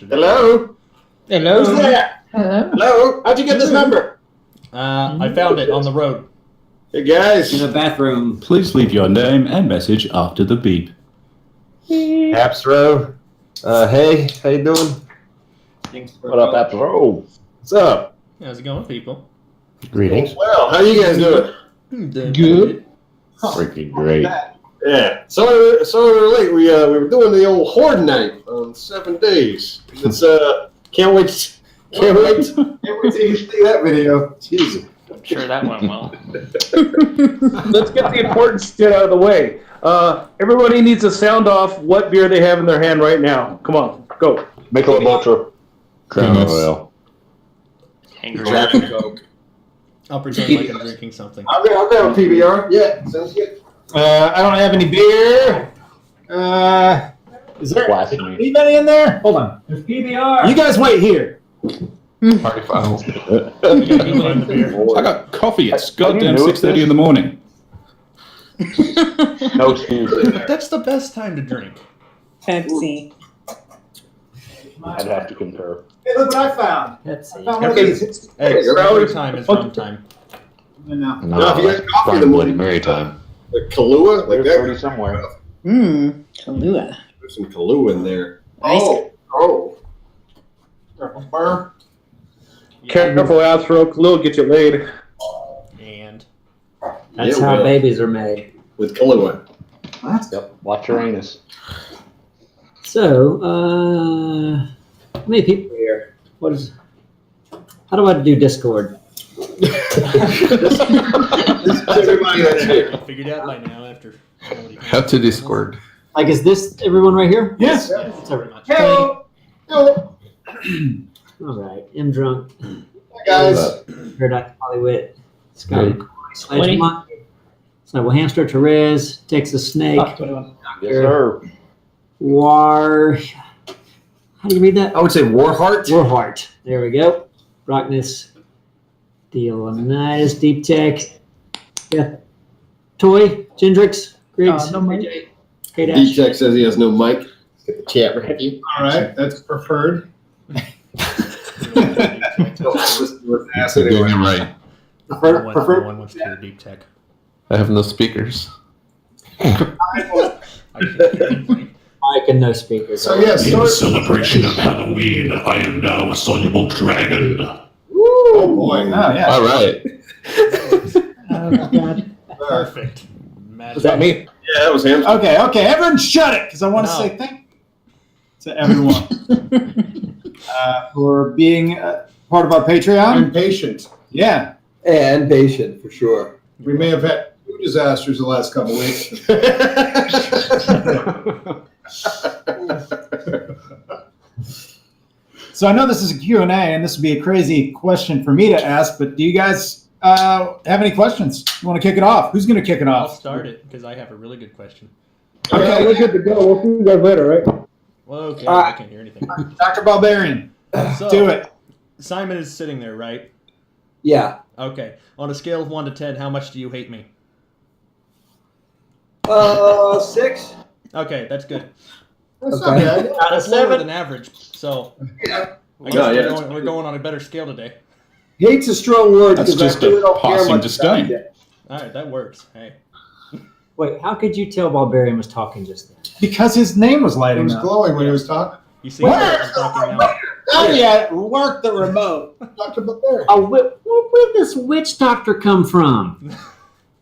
yesterday. Hello? Hello. Who's there? Hello? How'd you get this number? I found it on the road. Hey, guys. In the bathroom. Please leave your name and message after the beep. Appsro. Hey, how you doing? What up, Appsro? What's up? How's it going, people? Greetings. Well, how you guys doing? Good. Freaking great. Yeah. Sorry we're late. We were doing the old horde night on 7 days. It's can't wait till you see that video. Jesus. I'm sure that went well. Let's get the important shit out of the way. Everybody needs to sound off what beer they have in their hand right now. Come on, go. Michelob Ultra. Crown Royal. Angry Jack and Coke. I'll pretend like I'm drinking something. I'll grab a PBR. Yeah, sounds good. I don't have any beer. Is there Blasphemy. anybody in there? Hold on. There's PBR. You guys wait here. Party foul. You gotta go find the beer. I got coffee. It's I goddamn knew it. 6:30 in the morning. No excuse. That's the best time to drink. Pepsi. I'd have to concur. Hey, look what I found. Let's see. I found one of these. Hey, every time is rum time. No. No, if you got coffee in the Bloody morning, Mary time. the Kahlua, like There's 30 that. somewhere. Kahlua. There's some Kahlua in there. Nice. Oh. Careful, Astro. Lil get you laid. And That's Yeah, how well. babies are made. With Kahlua. Yep. Watch your anus. So, how many people are here? How do I do Discord? Everybody that's here. I figured out by now after. How to Discord. Like, is this everyone right here? Yes. Yeah, pretty much. Hello. All right. M Drunk, Guys. Paradox Hollywood, Scott, Good. Sledge Monkey, Snubble Hamster, Therese, Texas Snake, Yes, sir. War. How do you read that? I would say Warheart. Warheart. There we go. Rockness, Daleonidas, Deep Tech, yeah. Toy, Gendrix, Griggs, no mic. Kaytais. D-Tech says he has no mic. Get the chat ready. All right, that's preferred. You're doing it right. No one wants to hear deep tech. I have no speakers. I can't. Mic and no speakers. So yes, In celebration of Halloween, I am now a soluble dragon. Oh boy. Oh yeah. All right. Oh, God. Perfect. Magic. Was that me? Yeah, that was him. Okay. Everyone, shut it, because I want to say thank you to everyone for being part of our Patreon. And patient. Yeah. And patient, for sure. We may have had two disasters the last couple weeks. So I know this is a Q&A, and this would be a crazy question for me to ask, but do you guys have any questions? You want to kick it off? Who's going to kick it I'll off? start it because I have a really good question. Okay, we're good to go. We'll see you guys later, right? Well, okay, I can't hear anything. Dr. Barbarian, So, do it. Simon is sitting there, right? Yeah. Okay. On a scale of 1 to 10, how much do you hate me? 6. Okay, that's good. That's not bad. Out of That's lower 7. than average. So Yeah. I guess No, we're going on a better scale today. Hate's a strong word. That's because I just really a don't care passing much disdain. about it. All right, that works. Hey. Wait, how could you tell Barbarian was talking just then? Because his name was It lighting was up. glowing when he was talking. You see what I'm talking now? Oh yeah, work the remote. Dr. Barbarian. Oh, where did this witch doctor come from?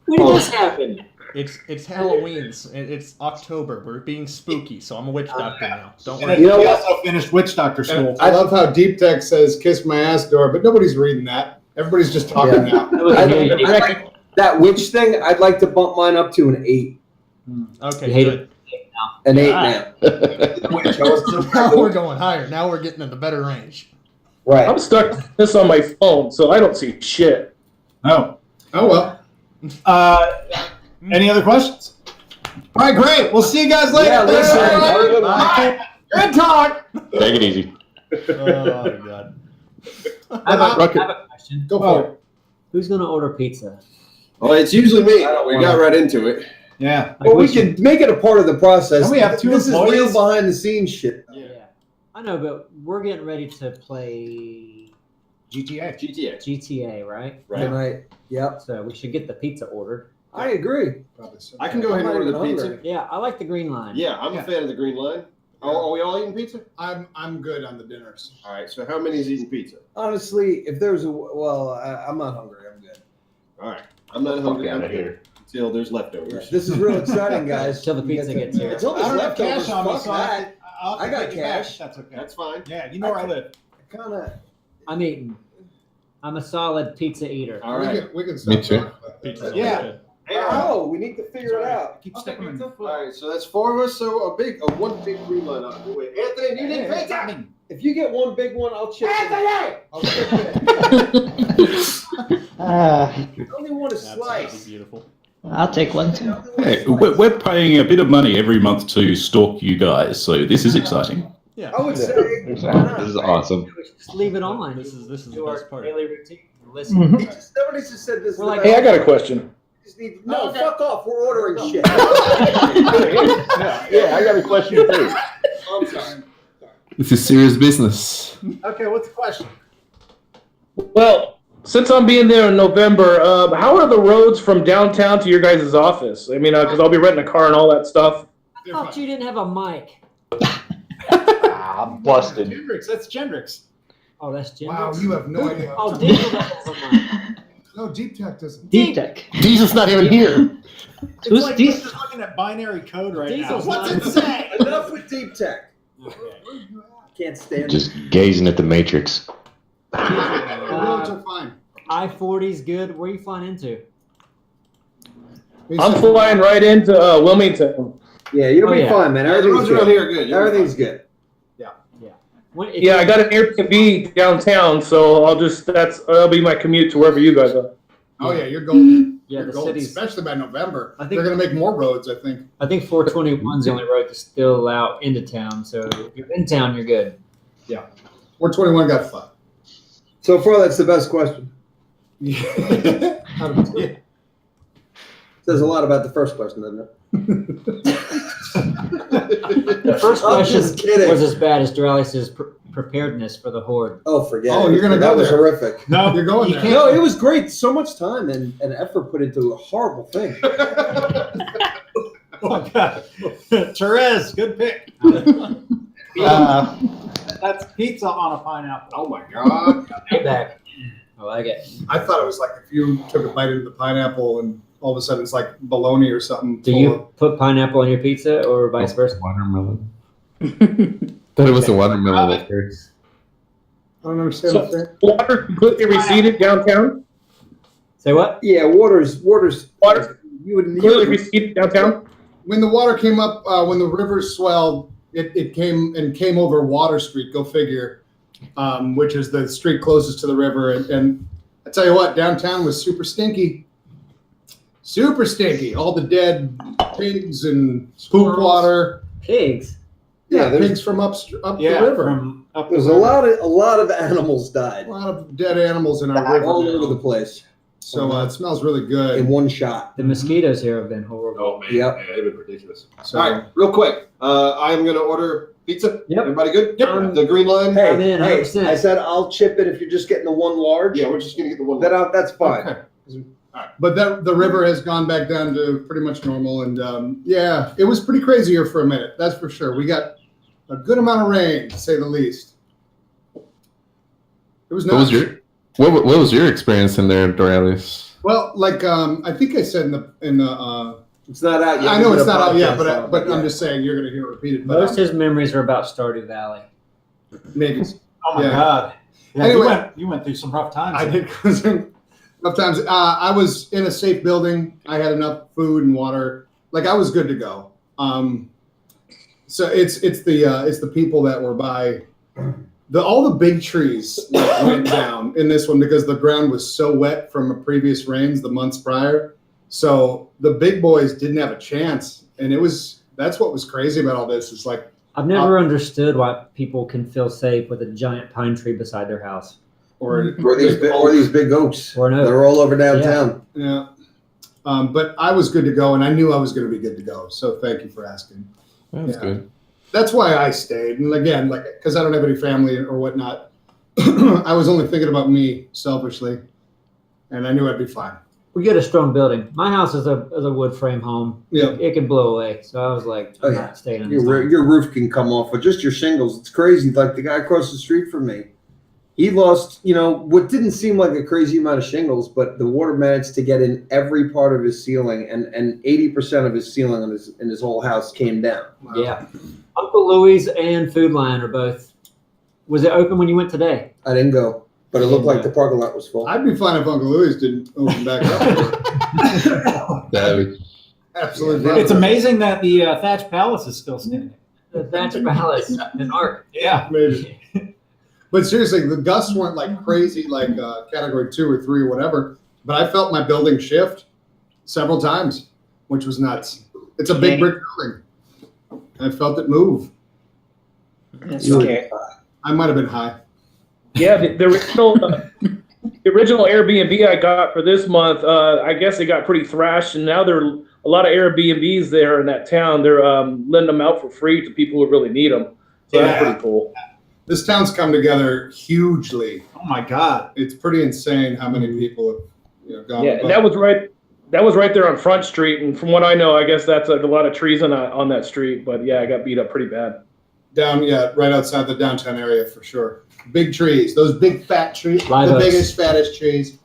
When did this happen? It's Halloween's. It's October. We're being spooky, so I'm a witch doctor now. Don't worry. And he also finished Witch Doctor School. I love how Deep Tech says "kiss my ass" door, but nobody's reading that. Everybody's just talking now. That witch thing, I'd like to bump mine up to an 8. Okay, You hate good. An 8 Ah. now. Witch, I was- Now we're going higher. Now we're getting in the better range. Right. I'm stuck with this on my phone, so I don't see shit. Oh. Oh well. Any other questions? All right, great. We'll see you guys later. Yeah, listen. Bye. Bye. Good talk. Take it easy. Oh my god. I have a question. Go for it. Who's going to order pizza? Well, it's usually me. We got right into it. Yeah. Well, we can make it a part of the process. And we have 2 This is employees. real behind the scenes shit. Yeah. I know, but we're getting ready to play GTA, right? Tonight. Yep. So we should get the pizza ordered. I agree. I can go ahead and I'm order not the even pizza. hungry. Yeah, I like the green line. Yeah, I'm a fan of the green line. Are we all eating pizza? I'm good on the dinners. All right. So how many is eating pizza? Honestly, if there's I'm not hungry. I'm good. All right. I'm not hungry. out I'm of good here. until there's leftovers. This is real exciting, guys. Until the pizza gets here. Until I there's don't have leftovers, cash on me, fuck so that. I I got take it back. cash. That's okay. That's fine. Yeah, you know where I live. Kind of. I'm eating. I'm a solid pizza eater. All right. We can Me stop too. talking about that. Pizza's Yeah. always good. Oh, we need to figure it out. Keep sticking them in. All right. So that's 4 of us. So one big green line. Wait, Anthony, you need pizza. If you get one big one, I'll chip it. I'll chip it. I only want a Absolutely slice. beautiful. I'll take one too. Hey, we're paying a bit of money every month to stalk you guys, so this is exciting. Yeah. I would say, Exactly. why not? This is awesome. Just leave it on. This is the Do our best part. daily routine. Listen. Nobody just said this. We're like, Hey, I got a question. No, fuck off. We're ordering shit. Yeah, I got a question too. I'm sorry. This is serious business. Okay, what's the question? Well, since I'm being there in November, how are the roads from downtown to your guys' office? I mean, because I'll be renting a car and all that stuff. I thought you didn't have a mic. I'm busted. Gendrix, that's Gendrix. Oh, that's Jim. Wow, you have no idea. Oh, Diesel doesn't have a mic. No, Deep Tech doesn't. Deep Tech. Jesus not even here. It's Who's like Diesel? we're just looking at binary code right Diesel's now. What's not- it say? Enough with deep tech. Can't stand it. Just gazing at the Matrix. The roads are fine. I-40's good. Where are you flying into? I'm flying right into Wilmington. Yeah, you'll Oh, be yeah. fine, man. The Everything's roads around good. here are good. You'll be Everything's fine. good. Yeah, I got an Airbnb downtown, so that'll be my commute to wherever you guys are. Oh yeah, you're golden. Yeah, You're the golden, city's. especially by November. I think- They're going to make more roads. I think. I think 421's the only road that's still out into town. So if you're in town, you're good. 421 got fucked. So far, that's the best question. Yeah. Says a lot about the first question, doesn't it? The first I'm question just kidding. was as bad as Duralis's preparedness for the horde. Oh, forget Oh, it. you're gonna That go was there. horrific. No, You're going there. No, it was great. So much time and effort put into a horrible thing. Oh god, Therese, good pick. That's pizza on a pineapple. Oh my god! Payback. I like it. I thought it was like if you took a bite into the pineapple and all of a sudden it's like bologna or something. Do you put pineapple on your pizza or vice versa? Watermelon. Thought it was a watermelon at first. I don't understand So- what's there. Water completely receded downtown? Say what? Yeah, water's. Water You would completely receded downtown? When the water came up, when the rivers swelled, it came over Water Street. Go figure, which is the street closest to the river. And I tell you what, downtown was super stinky. Super stinky. All the dead pigs and poop Squirrels. water. Pigs. Yeah, there's- pigs from up Yeah, the river. from up the There's river. a lot of animals died A lot of dead animals in our river. all now. over the place So it smells really good. in one shot. The mosquitoes here have been horrible. Oh man, Yep. yeah, they've been ridiculous. So, All right, real quick. I'm gonna order pizza. Yep. Everybody good? Yep. The green line. Hey, I'm in, hey, 100%. I said I'll chip it if you're just getting the one large. Yeah, we're just gonna get the one. That's fine. Okay. All right. But the river has gone back down to pretty much normal, and yeah, it was pretty crazy here for a minute. That's for sure. We got a good amount of rain, to say the least. It was What nuts. was what was your experience in there, Doralis? Well, like I think I said in the It's not out yet. I know We it's did a not out yet, podcast on it, but yeah. I'm just saying you're gonna hear it repeated. But Most of his memories are about Stardew Valley. maybe Oh my Yeah. god. Yeah, Anyway. you went through some rough times. I did sometimes. I was in a safe building. I had enough food and water. Like I was good to go. So it's the people that were by all the big trees went down in this one because the ground was so wet from the previous rains the months prior. So the big boys didn't have a chance, and that's what was crazy about all this. It's like I've never understood why people can feel safe with a giant pine tree beside their house. or these big oaks. Or no. They're all over downtown. yeah. But I was good to go, and I knew I was going to be good to go. So thank you for asking. That's Yeah. good. that's why I stayed. And again, like, because I don't have any family or whatnot, I was only thinking about me selfishly, and I knew I'd be fine. We get a strong building. My house is a wood frame home. Yeah. It can blow away. So I was like, I'm not staying in this house. Your roof can come off, but just your shingles. It's crazy. Like the guy across the street from me, he lost, what didn't seem like a crazy amount of shingles, but the water managed to get in every part of his ceiling, and 80% of his ceiling in his whole house came down. Wow. Yeah. Uncle Louie's and Food Lion are both. Was it open when you went today? I didn't go, but it looked like the parking lot was full. I'd be fine if Uncle Louis didn't open back up. Absolutely. fine. It's amazing that the Thatch Palace is still standing. The Thatch Palace in Ark. Yeah. Maybe. But seriously, the gusts weren't like crazy, like category 2 or 3 or whatever. But I felt my building shift several times, which was nuts. It's a big brick building. I felt it move. That's Okay. I might have been high. Yeah, the original Airbnb I got for this month, I guess they got pretty thrashed, and now there are a lot of Airbnbs there in that town. They're lending them out for free to people who really need them. So that's pretty cool. This town's come together hugely. Oh my God. It's pretty insane how many people have gone. Yeah, and that was right there on Front Street, and from what I know, I guess that's a lot of trees on that street. But yeah, I got beat up pretty bad. Down, right outside the downtown area for sure. Big trees, those big fat trees, Live the oaks. biggest, fattest trees.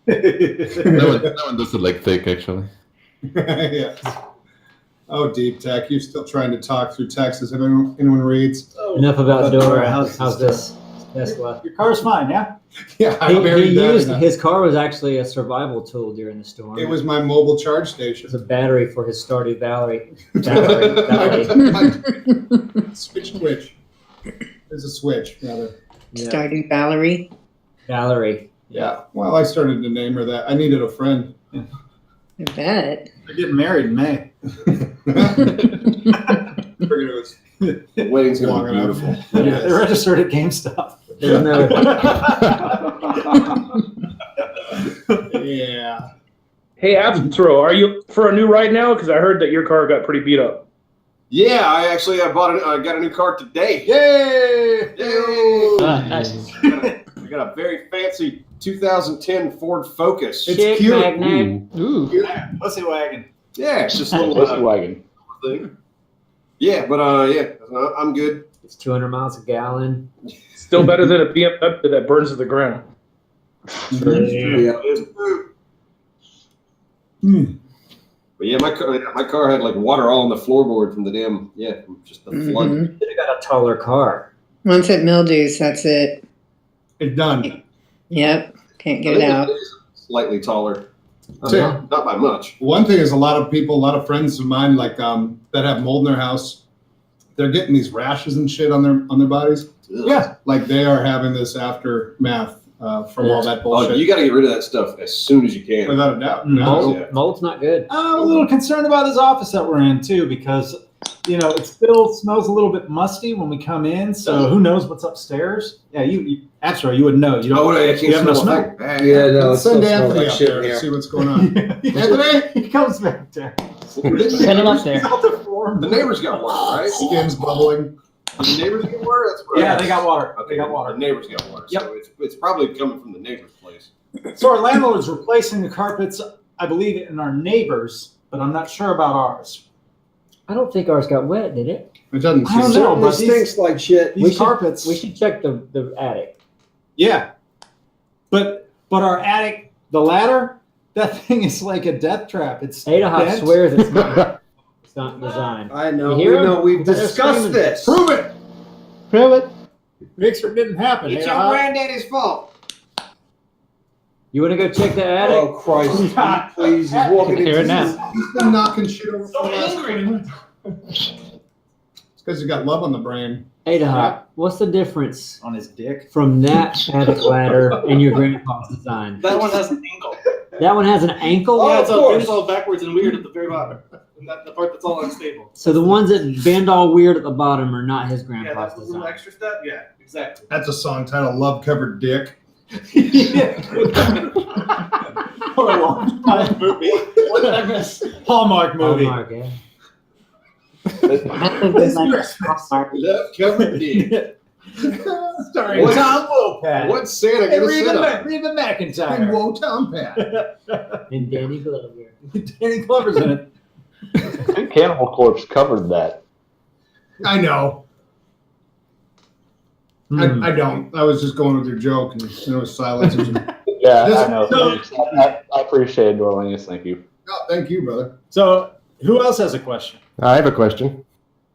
That one does it like thick, actually. Yes. Oh, Deep Tech, you're still trying to talk through text as anyone reads. Enough about Dora. How's How's this? Tesla. Your car's fine, yeah? Yeah, I He buried that. used his car was actually a survival tool during the storm. It was my mobile charge It station. was a battery for his Stardew Valley. Switch. There's a switch, rather. Yeah. Stardew Valerie. Valerie. Yeah. Well, I started to name her that. I needed a friend. I bet. They're getting married in May. Figured it was The wedding's going long to be enough. beautiful. Yeah, they're registered at GameStop. There's no, Yeah. Hey, Absintro, are you for a new ride now? Because I heard that your car got pretty beat up. Yeah, I got a new car today. Yay! Yay! Nice. I got a very fancy 2010 Ford Focus. It's Chick cute. magnet. Ooh. Pussy wagon. Yeah, it's just a little Pussy wagon. thing. Yeah, but I'm good. It's 200 miles a gallon. Still better than a BMW that burns to the ground. Yeah. But yeah, my car had like water all on the floorboard from the damn just the flood. Mhm. Should have got a taller car. Once it mildews, that's it. It's done. Yep. Can't I get it think out. is slightly taller, So, not by much. one thing is a lot of friends of mine like that have mold in their house, they're getting these rashes and shit on their bodies. Yeah. Like they are having this aftermath from all that Oh, bullshit. you got to get rid of that stuff as soon as you can. Without a doubt. Mold, Yeah. Mold's not good. I'm a little concerned about this office that we're in too, because it still smells a little bit musty when we come in. So who knows what's upstairs? Yeah, you actually you would know. You don't. I can't you have no smell a smell. thing. Yeah, no, it still Send smells Anthony like up shit there in to here. see what's going on. Anthony, He comes back there. Send him up there. He's on the floor. The neighbors got water, right? skin's bubbling. The neighbors get water. That's where Yeah, they got water. Okay, They got water. The neighbors got water. Yep. So it's probably coming from the neighbor's place. So our landlord is replacing the carpets, I believe, in our neighbors, but I'm not sure about ours. I don't think ours got wet, did it? It doesn't I don't seem know. Certainly but these- stinks like shit. These carpets. We should check the attic. Yeah, but our attic, the ladder, that thing is like a death trap. It's Adahop bent. swears it's not. It's not designed. I know. You We hear 'em? know. We've They're discussed screaming. this. Prove it. Prove it. Picture didn't happen. It's Hey, your granddaddy's fault. You want to go check the attic? Oh Christ! Please, he's walking Hear it into now. He's been knocking shit over for So the last angry. 20 minutes. It's because you got love on the brain. Adahop, what's the difference On his dick. from that attic ladder and your grandpa's design? That one has an ankle. That one has an ankle? Oh, Yeah, of it's all, course. it's all backwards and weird at the very bottom. And the part that's all unstable. So the ones that bend all weird at the bottom are not his Yeah, grandpa's that's the little design. extra step. Yeah, exactly. That's a song titled Love Covered Dick. Or a long time movie. What did I miss? Hallmark movie. Hallmark, yeah. Love covered dick. Starring Tom Wopat. What's Santa And gonna sit on? Reba And McEntire. whoa, Tom Pat. And Danny Glover. Danny Glover's in it. I think Cannibal Corpse covered that. I know. I don't. I was just going with your joke, and there was silence. Yeah, This- I know. so- I appreciate it, Dorlingus. Thank you. Oh, thank you, brother. So, who else has a question? I have a question.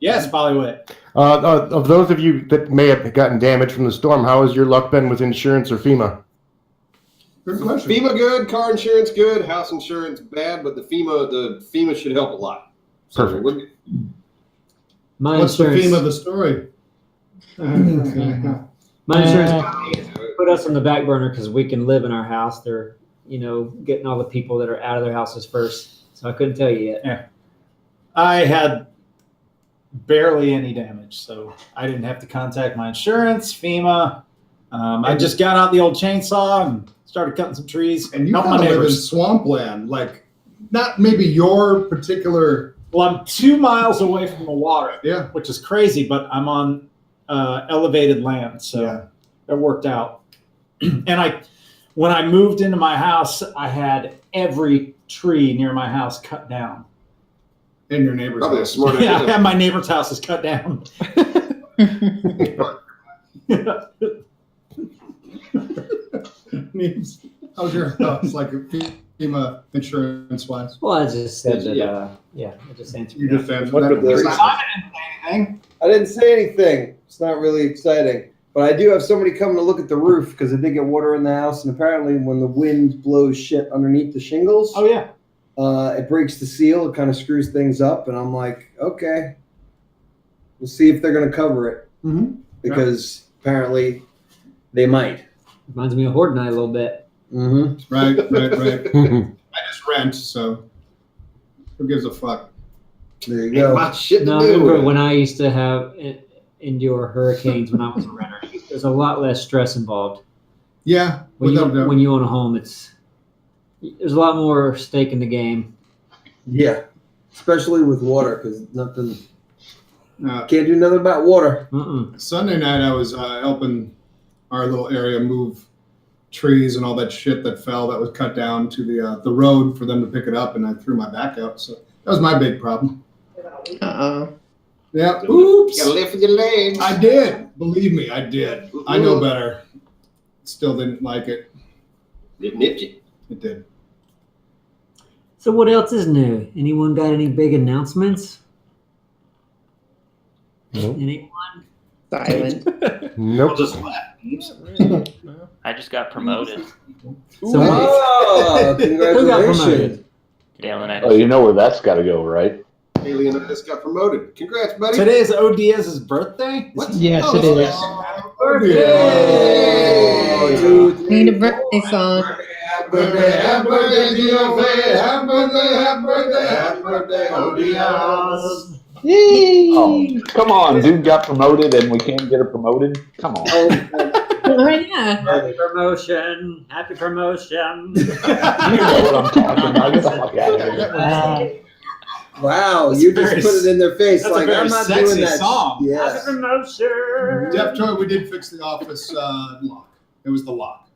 Yes, Bollywit. Of those of you that may have gotten damage from the storm, how has your luck been with insurance or FEMA? Good question. FEMA good, car insurance good, house insurance bad, but the FEMA should help a lot. So Perfect. we're good. My What's the insurance, theme of the story? my insurance company put us on the back burner because we can live in our house. They're, getting all the people that are out of their houses first. So I couldn't tell you yet. Yeah. I had barely any damage, so I didn't have to contact my insurance, FEMA. I just got out the old chainsaw and started cutting some trees. And you helped kind my of live in neighbors. swampland, like not maybe your particular. Well, I'm 2 miles away from the water, Yeah. which is crazy, but I'm on elevated land, so it worked out. And when I moved into my house, I had every tree near my house cut down. In your neighbor's Probably a house. smart Yeah, I idea. had my neighbor's house is cut down. Neebs, how's your house? Like FEMA insurance wise? Well, I just said that. Yeah. I just answered. You that. just answered What that. did they It's say? not- Anything? I didn't say anything. It's not really exciting. But I do have somebody coming to look at the roof because I did get water in the house. And apparently when the wind blows shit underneath the shingles, Oh, yeah. it breaks the seal. It kind of screws things up. And I'm like, okay, we'll see if they're going to cover it. Mhm. Because apparently they might. Reminds me of Horde Night a little bit. Mm-hmm. Right. I just rent, so who gives a fuck? There you Ain't go. my shit to No, I do. remember when I used to have endure hurricanes when I was a renter. There's a lot less stress involved. Yeah, When without a you doubt. when you own a home, there's a lot more stake in the game. Yeah. Especially with water because nothing. Uh, Can't do nothing about water. Sunday night, I was helping our little area move trees and all that shit that fell that was cut down to the road for them to pick it up, and I threw my back out. So that was my big problem. Uh-oh. Yeah. You Oops. gotta lift with your legs. I did. Believe me, I did. I know better. Still didn't like it. It nipped you. It did. So what else is new? Anyone got any big announcements? Nope. Anyone? Silent. Nope. I just got promoted. So Oh, who got congratulations. promoted? Daleonidas. Oh, you know where that's got to go, right? Leonidas got promoted. Congrats, buddy. Today is O. Diaz's birthday? What? Yes, Oh, it is. Birthday! Need a birthday song. Happy birthday, happy birthday, DFA. Happy birthday, happy birthday, happy birthday, oh Diaz. Oh, come on, dude got promoted and we can't get her promoted. Come on. Oh, yeah. Happy promotion! Happy promotion! You know what I'm talking about. Get the fuck out of here. Wow, That's you a just very- put it in their face that's a like very I'm not sexy doing that. song. Happy Yes. promotion! Jeff Troy, we did fix the office lock. It was the lock.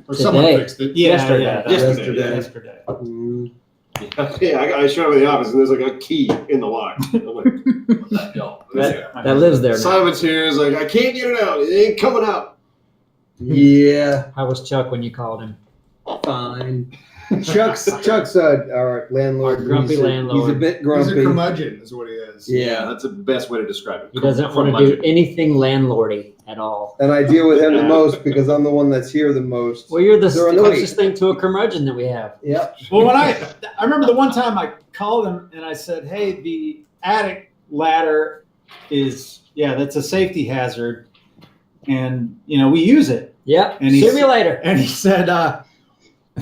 Or someone Today. fixed it. Yesterday. Yesterday. Mm. Yeah, I showed up at the office and there's like a key in the lock. I'm like, what the hell? That lives there now. Simon's here is like, I can't get it out. It ain't coming out. Yeah, How was Chuck when you called him? fine. Chuck's our landlord. Our grumpy He's a landlord. bit He's a grumpy. curmudgeon, is what he is. Yeah, That's the best way to describe it. He doesn't want to do anything landlordy at all. and I deal with him the most because I'm the one that's here the most. Well, you're the They're annoying. closest thing to a curmudgeon that we have. Yep. Well, when I remember the one time I called him and I said, "Hey, the attic ladder is that's a safety hazard, and we use it." Yep. And he Simulator. And he said, "Well,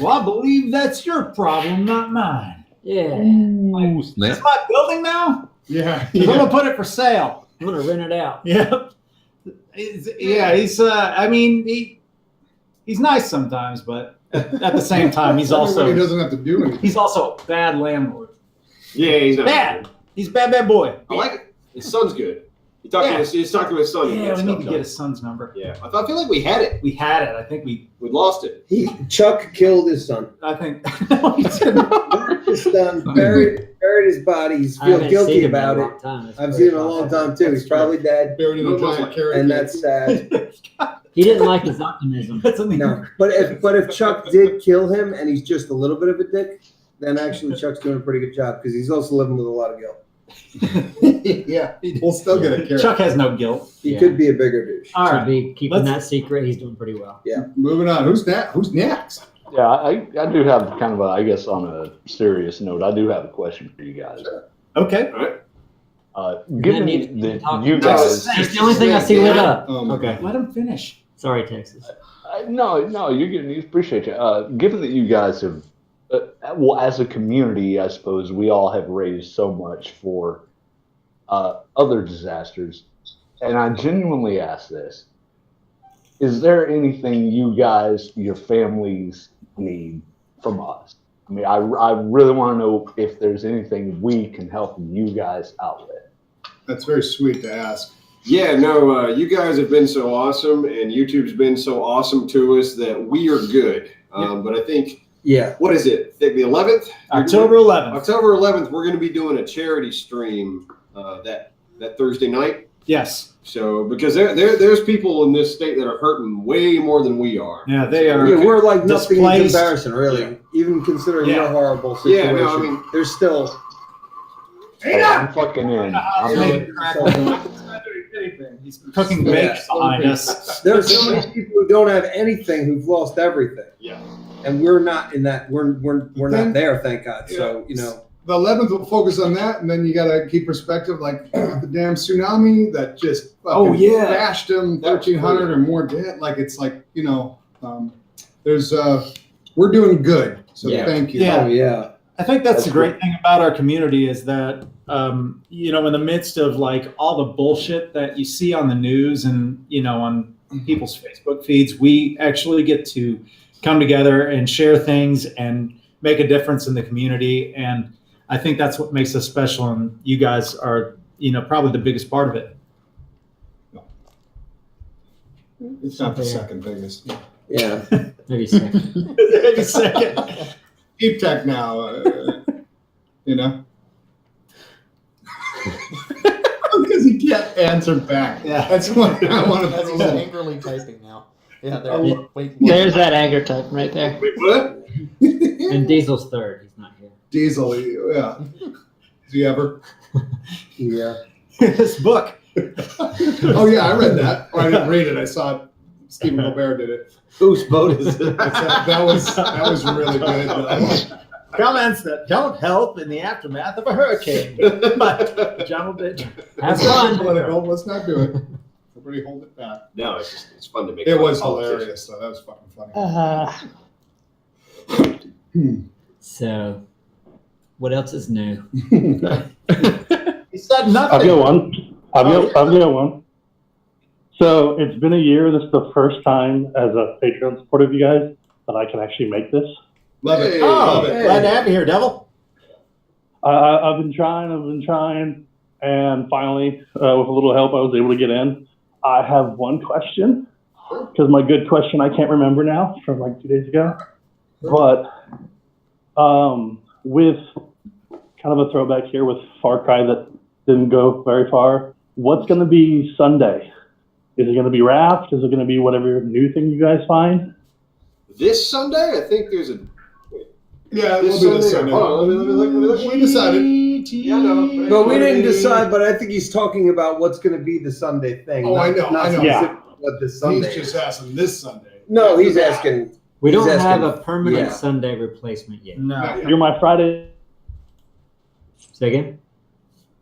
I believe that's your problem, not mine. Yeah. Ooh, snap. It's my building now. Yeah. 'Cause I'm gonna put it for sale." I'm gonna rent it out. Yeah. He's I mean he's nice sometimes, but at the same time he's Everybody also doesn't have to do anything. he's also a bad landlord. Yeah, he's not. Bad. He's a bad boy. I like it. His son's good. He's talking to his son. Yeah, we need to get his son's number. Yeah, I feel like we had it. We had it. I think we lost it. Chuck killed his son. I think his son buried his body. He's I feel haven't guilty seen him in a about long it. time. It's I've very seen him a possible. long time too. He's probably dead. Buried in a giant carrot and cake. that's sad. He didn't like his optimism. No, but if Chuck did kill him and he's just a little bit of a dick, then actually Chuck's doing a pretty good job because he's also living with a lot of guilt. Yeah, we'll still get a carrot. Chuck has no guilt. He could be a bigger douche. All Should right. be keeping that secret. He's doing pretty well. Yeah. Moving on. Who's next? Yeah, I do have kind of a, I guess on a serious note, I do have a question for you guys. Okay. All right. Given that you guys, That's the only thing I see lit up. Okay. Let him finish. Sorry, Texas. no, you're getting. You appreciate you. Given that you guys have, well, as a community, I suppose we all have raised so much for other disasters, and I genuinely ask this: is there anything you guys, your families, need from us? I mean, I really want to know if there's anything we can help you guys out with. That's very sweet to ask. Yeah, no, you guys have been so awesome, and YouTube's been so awesome to us that we are good. But I think, what is it? The 11th? October 11th. October 11th, we're going to be doing a charity stream that Thursday night. Yes. So, because there's people in this state that are hurting way more than we are. Yeah, they are. Yeah, we're like nothing in displaced. comparison, really. Yeah. Even considering your horrible Yeah, situation. no, I mean, there's still. I'm fucking in. He's cooking bakes behind us. There are so many people who don't have anything who've lost everything. Yeah. And we're not in that. We're not there, thank God. So The 11th will focus on that, and then you got to keep perspective, like the damn tsunami that just bashed them, 1,300 or more dead. Like it's like there's we're doing good. So thank you. Yeah. Oh, yeah. I think that's the great thing about our community is that, in the midst of like all the bullshit that you see on the news and, on people's Facebook feeds, we actually get to come together and share things and make a difference in the community. And I think that's what makes us special. And you guys are, probably the biggest part of it. It's not the second biggest. Yeah. Maybe second. Maybe second. Deep tech now, because he can't answer back. Yeah, that's what I want to. As he's angrily typing now. Yeah, there. Wait. There's that anger type right there. Wait, what? And Diesel's third. He's not here. Diesel, yeah. Has he ever? Yeah. This book. Oh yeah, I read that. Or I didn't read it. I saw it. Stephen Colbert did it. Whose boat is it? That was really good. Comments that don't help in the aftermath of a hurricane. But John will Have fun. Political. Let's not do it. Everybody hold it back. No, it's fun to make. It fun was of politicians. hilarious. So that was fucking funny. So, what else is new? He said nothing. I've got one. So it's been a year. This is the first time as a Patreon supporter of you guys that I can actually make this. Love it. Glad to have you here, Devil. I've been trying, and finally, with a little help, I was able to get in. I have one question, because my good question I can't remember now from like 2 days ago. But with kind of a throwback here with Far Cry that didn't go very far, what's going to be Sunday? Is it going to be Raft? Is it going to be whatever new thing you guys find? This Sunday, I think there's a. Yeah, we'll do this Sunday. Hold on, let me look. We decided. Yeah, no, But we didn't decide. But I think he's talking about what's going to be the Sunday thing. Oh, I know. Specifically what this Sunday He's just is. asking this Sunday. No, he's asking. We don't he's have asking- a permanent yeah. Sunday replacement yet. No. You're my Friday. Say again?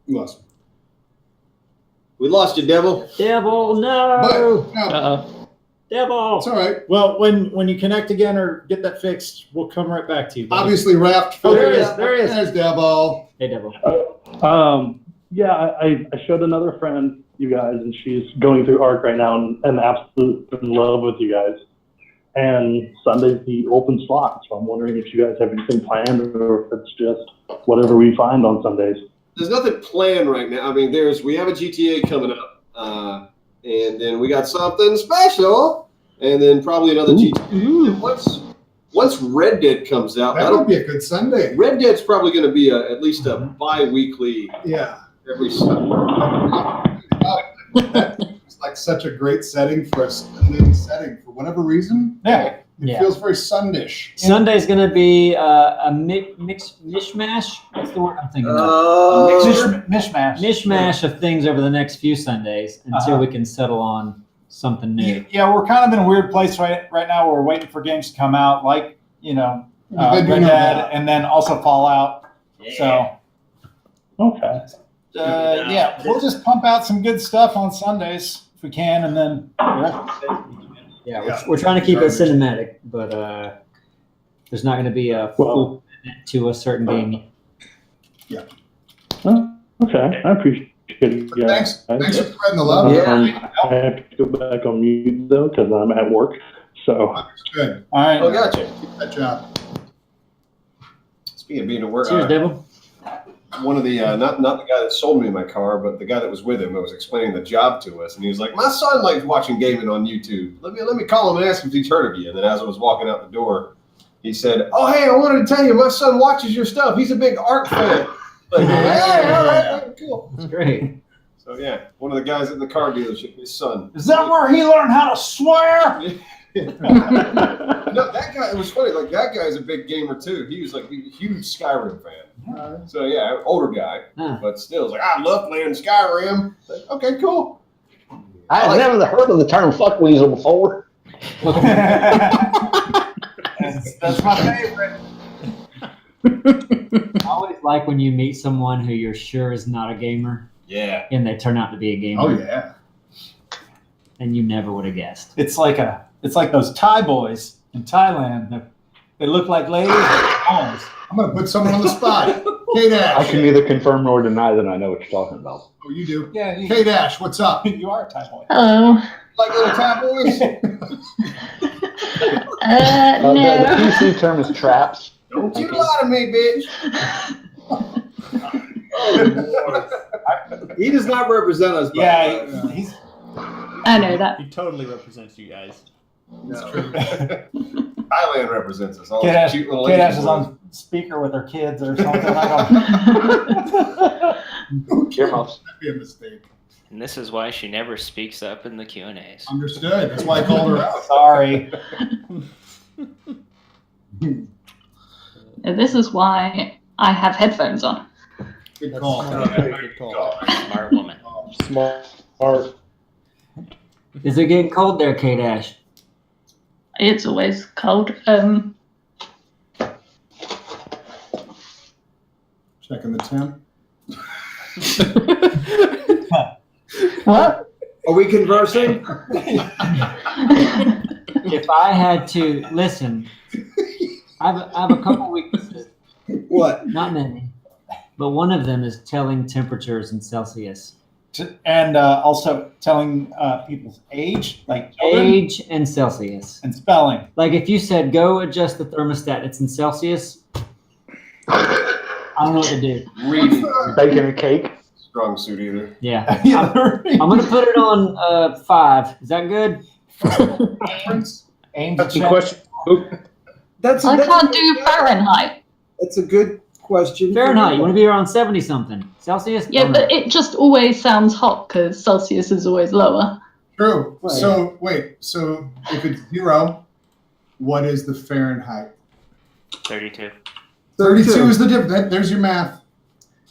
Lost. We lost you, Devil. Devil, But no! no, Devil! it's all right. Well, when you connect again or get that fixed, we'll come right back to you. buddy. Obviously, Raft. Oh, there he is. There he is. There's Devil. Hey, Devil. Yeah, I showed another friend you guys, and she's going through ARC right now and absolutely in love with you guys. And Sunday's the open slot, so I'm wondering if you guys have anything planned or if it's just whatever we find on Sundays. there's nothing planned right now. I mean, we have a GTA coming up, and then we got something special, and then probably another GTA. And once Red Dead comes out, that'll be a good Sunday. Red Dead's probably going to be at least a bi-weekly. Yeah. Every Sunday. It's like such a great setting for a Sunday setting for whatever reason. Yeah. It feels very Sundish. Sunday's going to be a mishmash. What's the word I'm thinking of? Mishmash. Mishmash of things over the next few Sundays until we can settle on something new. Yeah, we're kind of in a weird place right now. We're waiting for games to come out, like Red Dead, and then also Fallout. Yeah. So, Okay. we'll just pump out some good stuff on Sundays if we can, and then. We're trying to keep it cinematic, but there's not going to be a full commitment to a certain game. Yeah. Okay, I appreciate it. Thanks for spreading the love. I have to go back on mute though because I'm at work. So. Good. All right. Oh, gotcha. Keep that job. Speaking of being at work, Cheers, Devil. one of the not the guy that sold me my car, but the guy that was with him, was explaining the job to us, and he was like, "My son likes watching gaming on YouTube. Let me call him and ask if he's heard of you." And then as I was walking out the door, he said, "Oh, hey, I wanted to tell you, my son watches your stuff. He's a big art fan." Like, hey, all right, cool. That's great. So yeah, one of the guys at the car dealership, his son. Is that where he learned how to swear? No, that guy. It was funny. Like that guy's a big gamer too. He was like a huge Skyrim fan. So yeah, older guy, but still, it's like I love playing Skyrim. Like, okay, cool. I've never heard of the term "fuck weasel" before. That's my favorite. I always like when you meet someone who you're sure is not a gamer. Yeah. And they turn out to be a gamer. Oh yeah. And you never would have guessed. It's like those Thai boys in Thailand. They look like ladies. I'm gonna put someone on the spot. Kaytais. I can neither confirm nor deny that I know what you're talking about. Oh, you do. Yeah. Kaytais, what's up? You are a Thai boy. Hello. Like little Thai boys? No. The PC term is traps. Don't you lie to me, bitch. He does not represent us. He's. I know that. He totally represents you guys. That's true. Thailand represents us. All Kaytais cute little is on speaker with her kids or something. I don't. Earmuffs. That'd be a mistake. And this is why she never speaks up in the Q&As. Understood. That's why I called her out. Sorry. This is why I have headphones on. Good call. Good call. Smart woman. Smart. Is it getting cold there, Kaytais? It's always cold. Checking the temp. What? Are we conversing? If I had to listen, I have a couple weaknesses. What? Not many, but one of them is telling temperatures in Celsius. And also telling people's age, like children, Age and Celsius. and spelling. Like if you said, go adjust the thermostat, it's in Celsius, I don't know what to do. Reading. Baking a cake. Strong suit either. Yeah. I'm going to put it on 5. Is that good? Aim That's to a check. question. I can't do Fahrenheit. That's a good question. Fahrenheit, you want to be around 70 something. Celsius? Yeah, Don't but know. it just always sounds hot because Celsius is always lower. True. Right. So wait. So if it's 0, what is the Fahrenheit? 32. 32 is the difference. There's your math.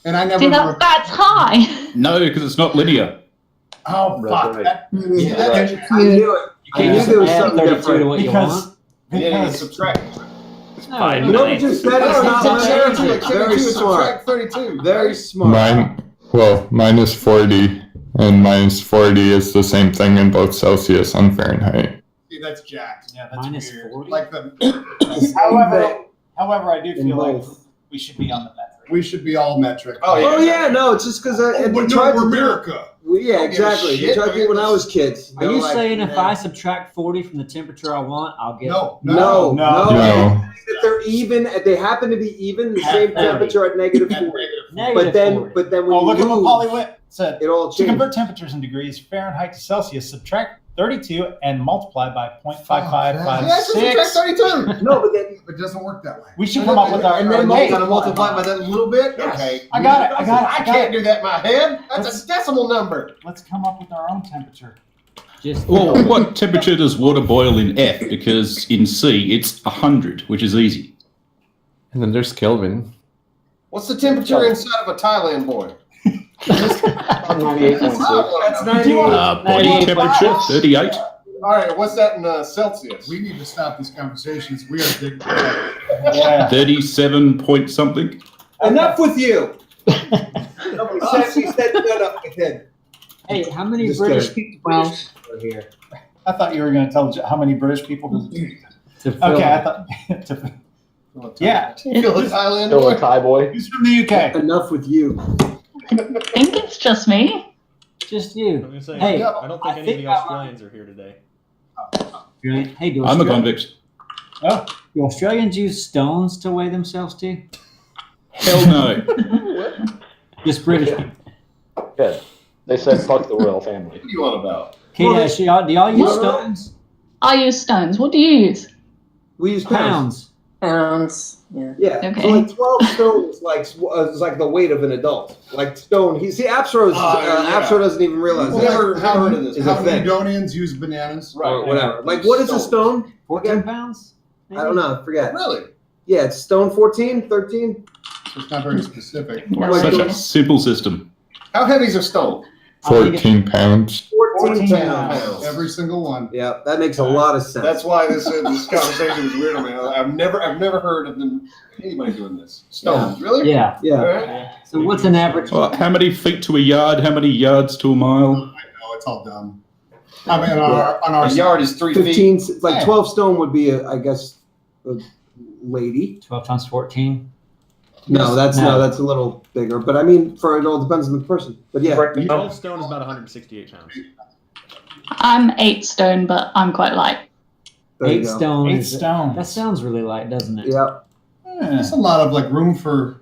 And I never. See, that's high. No, because it's not linear. Oh fuck! Right. That, Yeah. that- I knew it. You I can't knew just there was add something 32 to different. what you Because- want. Yeah, you subtract. No, You know what you just said? It's No, not it's fair. 32, it's 32, Very it's smart. subtract 32. Very smart. Mine is 40, and minus 40 is the same thing in both Celsius and Fahrenheit. See, that's jacked. Yeah, that's Minus weird. 40? Like the. However, I do In feel like both. we should be on the metric. We should be all metric. Oh yeah, no, it's just because but no, we're America. Yeah, Don't give a exactly. shit. We tried to do it when I was kids. Are you saying if I subtract 40 from the temperature I want, I'll get No. No. No. That they're even. They happen to be even the same temperature at -40. At But then when Oh, look you at what move, Polly Witt said. it all To changes. convert temperatures in degrees Fahrenheit to Celsius, subtract 32 and multiply by 0.5556. Yeah, subtract 32. No, but then It doesn't work that way. We should come up with our. And then hey, you gotta multiply by that little bit? Yes. Okay. I got it. I can't do that in my head. That's a decimal number. Let's come up with our own temperature. Well, what temperature does water boil in F? Because in C, it's 100, which is easy. And then there's Kelvin. What's the temperature inside of a Thailand boy? 98.6. That's 98. Body temperature, 38. All right, what's that in Celsius? We need to stop these conversations. We are digging. Yeah. 37 point something. enough with you. He said shut up with him. Hey, how many Just British kidding. people are here? I thought you were going to tell how many British people. To fill Okay, I it? thought. Yeah. Feel a Thailand Still a boy? Thai boy. Who's from the UK? Enough with you. I think it's just me. Just I'm you. gonna say, Hey, I don't think any of the Australians are here today. Hey, do I'm a Australians, convict. Oh, do Australians use stones to weigh themselves to? Hell no. Just British people. Yeah. They said fuck the royal family. What are you on about? Kaytais, do y'all use stones? I use stones. What do you use? We use pounds. Pounds. Yeah. Yeah. Okay. So like 12 stone is like the weight of an adult. Like stone. Apsro doesn't even realize Well, that. like, how is a thing. Udonians use bananas. Or whatever. Like what is a stone? 14 pounds? I don't know. I forget. Really? Yeah, it's stone 14, 13. It's not very specific. Such a simple system. How heavy is a stone? 14 pounds. 14 pounds. Every single one. Yeah, that makes a lot of sense. That's why this conversation was weird to me. I've never heard of anybody doing this. Stones, really? Yeah. Yeah. All right. So what's an average? Well, how many feet to a yard? How many yards to a mile? I know, it's all dumb. I mean, on our A yard is 3 15, feet. like 12 stone would be, I guess, a lady. 12 times 14. No, that's a little bigger. But I mean, it all depends on the person. But yeah. 12 stone is about 168 pounds. I'm 8 stone, but I'm quite light. There you 8 go. stone. 8 stone. That sounds really light, doesn't it? Yeah. There's a lot of like room for.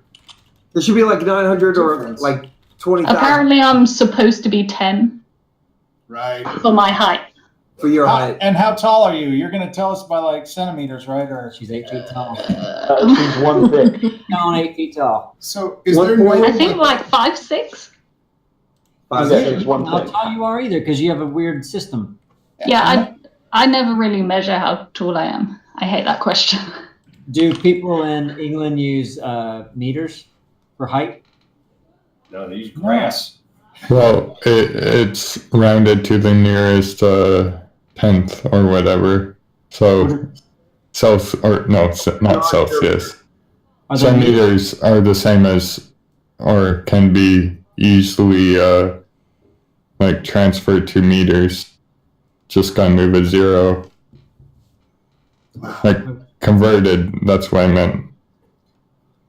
There should be like 900 or Difference. like 20,000 Apparently, I'm supposed to be 10 Right. for my height. for your height. And how tall are you? You're going to tell us by like centimeters, right? Or She's 8 feet tall. She's 1 thick. No, 8 feet tall. So is What there point? no? I think like 5'6". She's 1 How thick. tall you are either, because you have a weird system. Yeah, I never really measure how tall I am. I hate that question. Do people in England use meters for height? No, they use grass. Well, it's rounded to the nearest tenth or whatever. So, not Celsius. Are there Centimeters are the same as, or can be easily like transferred to meters. Just gotta move a zero. Like converted, that's what I meant.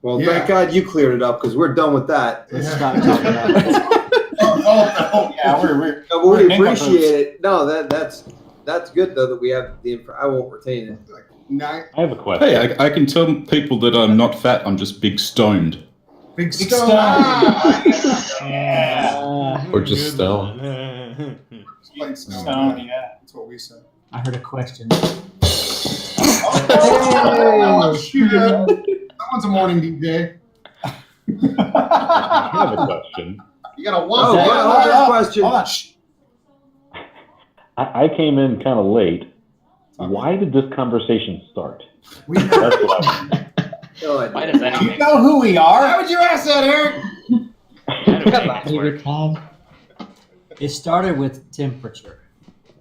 Well, Yeah. thank God you cleared it up because we're done with that. Let's stop talking about it. yeah, we're No, but we nincompoop. appreciate it. No, that's good though that we have the info. I won't retain it. Nine, I have a question. Hey, I can tell people that I'm not fat, I'm just big stoned. big Big stone. stone. Ah, Or just stone. like stone. Stone, yeah. That's what we said. I heard a question. Oh, shit. That one's a morning DJ. I have a question. You got a Oh, one. yeah, hold on, question. Hold on. Shh. I came in kind of late. Why did this conversation start? That's what I Why does that You make know who we Why are? would you ask that, Eric? It started with temperature.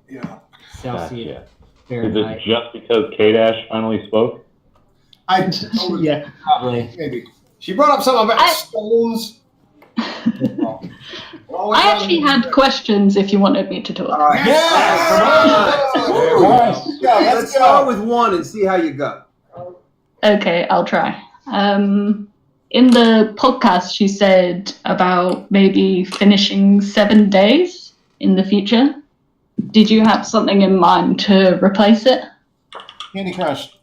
Yeah. Celsius. Gotcha. Is Fahrenheit. it just because Kaytais finally spoke? I totally, Yeah. Probably. maybe. She brought up something about stones. I actually had questions if you wanted me to talk. Let's start with one and see how you go. Okay, I'll try. In the podcast, she said about maybe finishing 7 days in the future. Did you have something in mind to replace it? Candy Crush.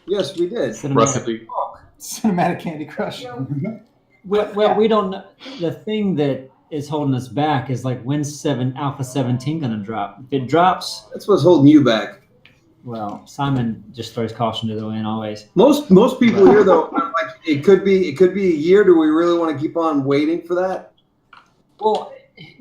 Yes, we did. Rocket League. Cinematic Candy Crush. Well, we don't know. The thing that is holding us back is like, when's Alpha 17 going to drop? If it drops, That's what's holding you back. well, Simon just throws caution to the wind always. Most people here though, are like it could be a year. Do we really want to keep on waiting for that? Well,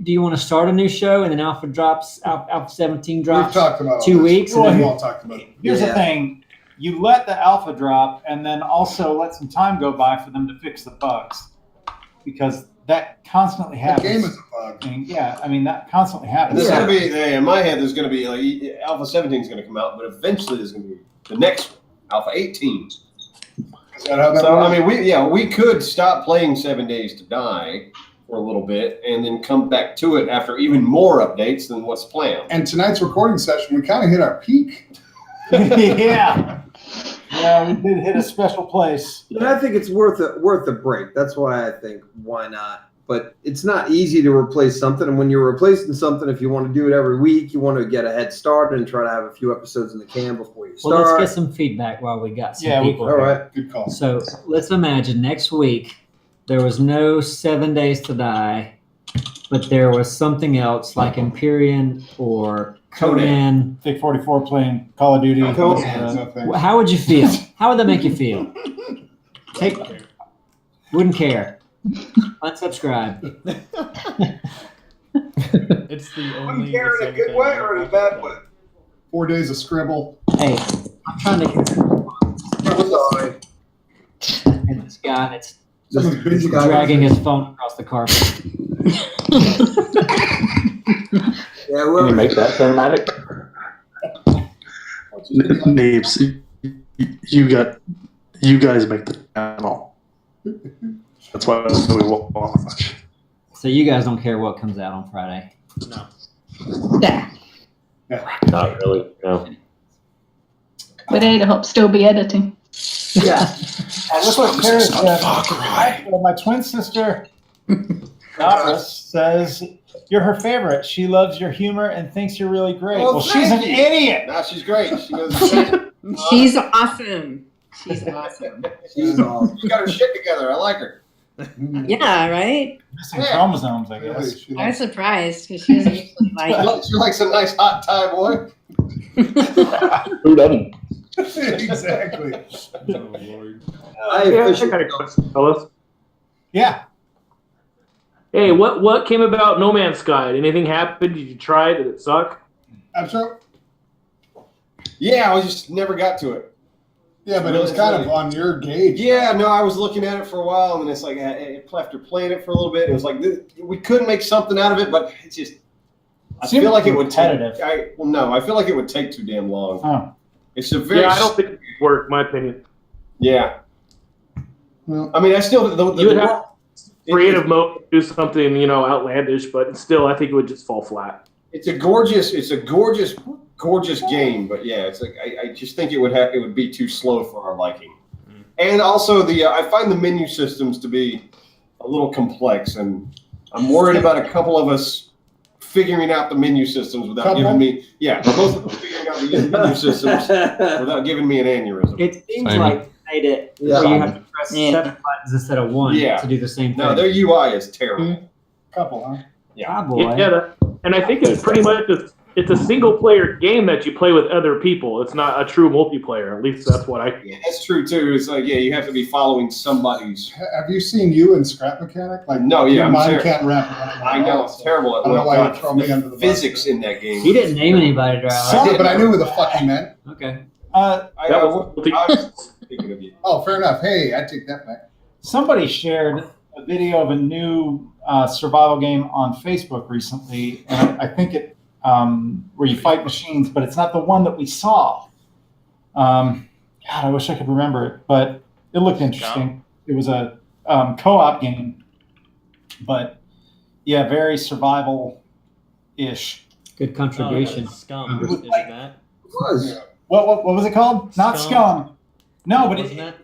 do you want to start a new show and then Alpha 17 drops? We've talked about 2 weeks. Well, and we've then- all talked about it. Here's the thing. You let the alpha drop and then also let some time go by for them to fix the bugs. Because that constantly happens. The game is a bug. Yeah, I mean, that constantly happens. There's going to be, in my head, there's going to be, like, Alpha 17 is going to come out, but eventually there's going to be the next one, Alpha 18. Is that how that So, works? I mean, we could stop playing 7 Days to Die for a little bit and then come back to it after even more updates than what's planned. And tonight's recording session, we kind of hit our peak. Yeah. Yeah, we did hit a special place. And I think it's worth a break. That's why I think why not. But it's not easy to replace something. And when you're replacing something, if you want to do it every week, you want to get a head start and try to have a few episodes in the can before you start. Well, let's get some feedback while we got some people. all right. Good call. So let's imagine next week there was no 7 Days to Die, but there was something else like Empyrean or Conan. Big 44 playing Call of Duty. How would you feel? How would that make you feel? Wouldn't care. Unsubscribe. It's the only. Wouldn't care in a good way or in a bad way. 4 days of scribble. Hey, I'm trying to get Sorry. and this guy that's Just busy guy. dragging his phone across the carpet. Yeah, Can you make that cinematic? Neebs, you guys make the channel. That's why we watch. So you guys don't care what comes out on Friday? No. Yeah. Not really, no. But Ada hope still be editing. Yeah. Look what Paris said. Well, my twin sister, Doris, says you're her favorite. She loves your humor and thinks you're really great. Well, she's an idiot. No, she's great. She knows exactly. She's awesome. She's awesome. She's awesome. She's got her shit together. I like her. Yeah, right? Missing chromosomes, I guess. I was surprised because she doesn't usually like She likes a nice hot Thai boy. Who doesn't? Exactly. I got a question, fellas. Yeah. Hey, what came about No Man's Sky? Did anything happen? Did you try it? Did it suck? I'm sure. Yeah, I just never got to it. Yeah, but it was kind of on your gauge. Yeah, no, I was looking at it for a while, and then it's like after playing it for a little bit, it was like we could make something out of it, but it's just I feel like it would repetitive. I feel like it would take too damn long. Oh. It's a very I don't think it would work. My opinion. Yeah. Well, I mean, I still You would have creative mode to do something outlandish, but still, I think it would just fall flat. It's a gorgeous game, but yeah, it's like I just think it would be too slow for our liking. And also I find the menu systems to be a little complex, and I'm worried about a couple of us figuring out the menu systems without giving me both of them figuring out the menu systems without giving me an aneurysm. It seems like they made it where you have to press 7 buttons instead of 1 to do the same thing. No, their UI is terrible. Couple, huh? Yeah. And I think it's pretty much it's a single player game that you play with other people. It's not a true multiplayer. At least that's what I. Yeah, that's true too. It's like you have to be following somebody's. Have you seen you in Scrap Mechanic? Like No, yeah, your I'm mind serious. can't wrap around. I know it's terrible. I don't know why you throw me under the bus. Physics in that game. He didn't name anybody, Drow. Sorry, but I knew who the fuck he meant. Okay. I was thinking of you. Oh, fair enough. Hey, I take that back. Somebody shared a video of a new survival game on Facebook recently, and I think it where you fight machines, but it's not the one that we saw. God, I wish I could remember it, but it looked interesting. It was a co-op game, but yeah, very survival-ish. Good contribution. Scum, isn't that? It was. What was it called? Not Scum. No, but Wasn't that?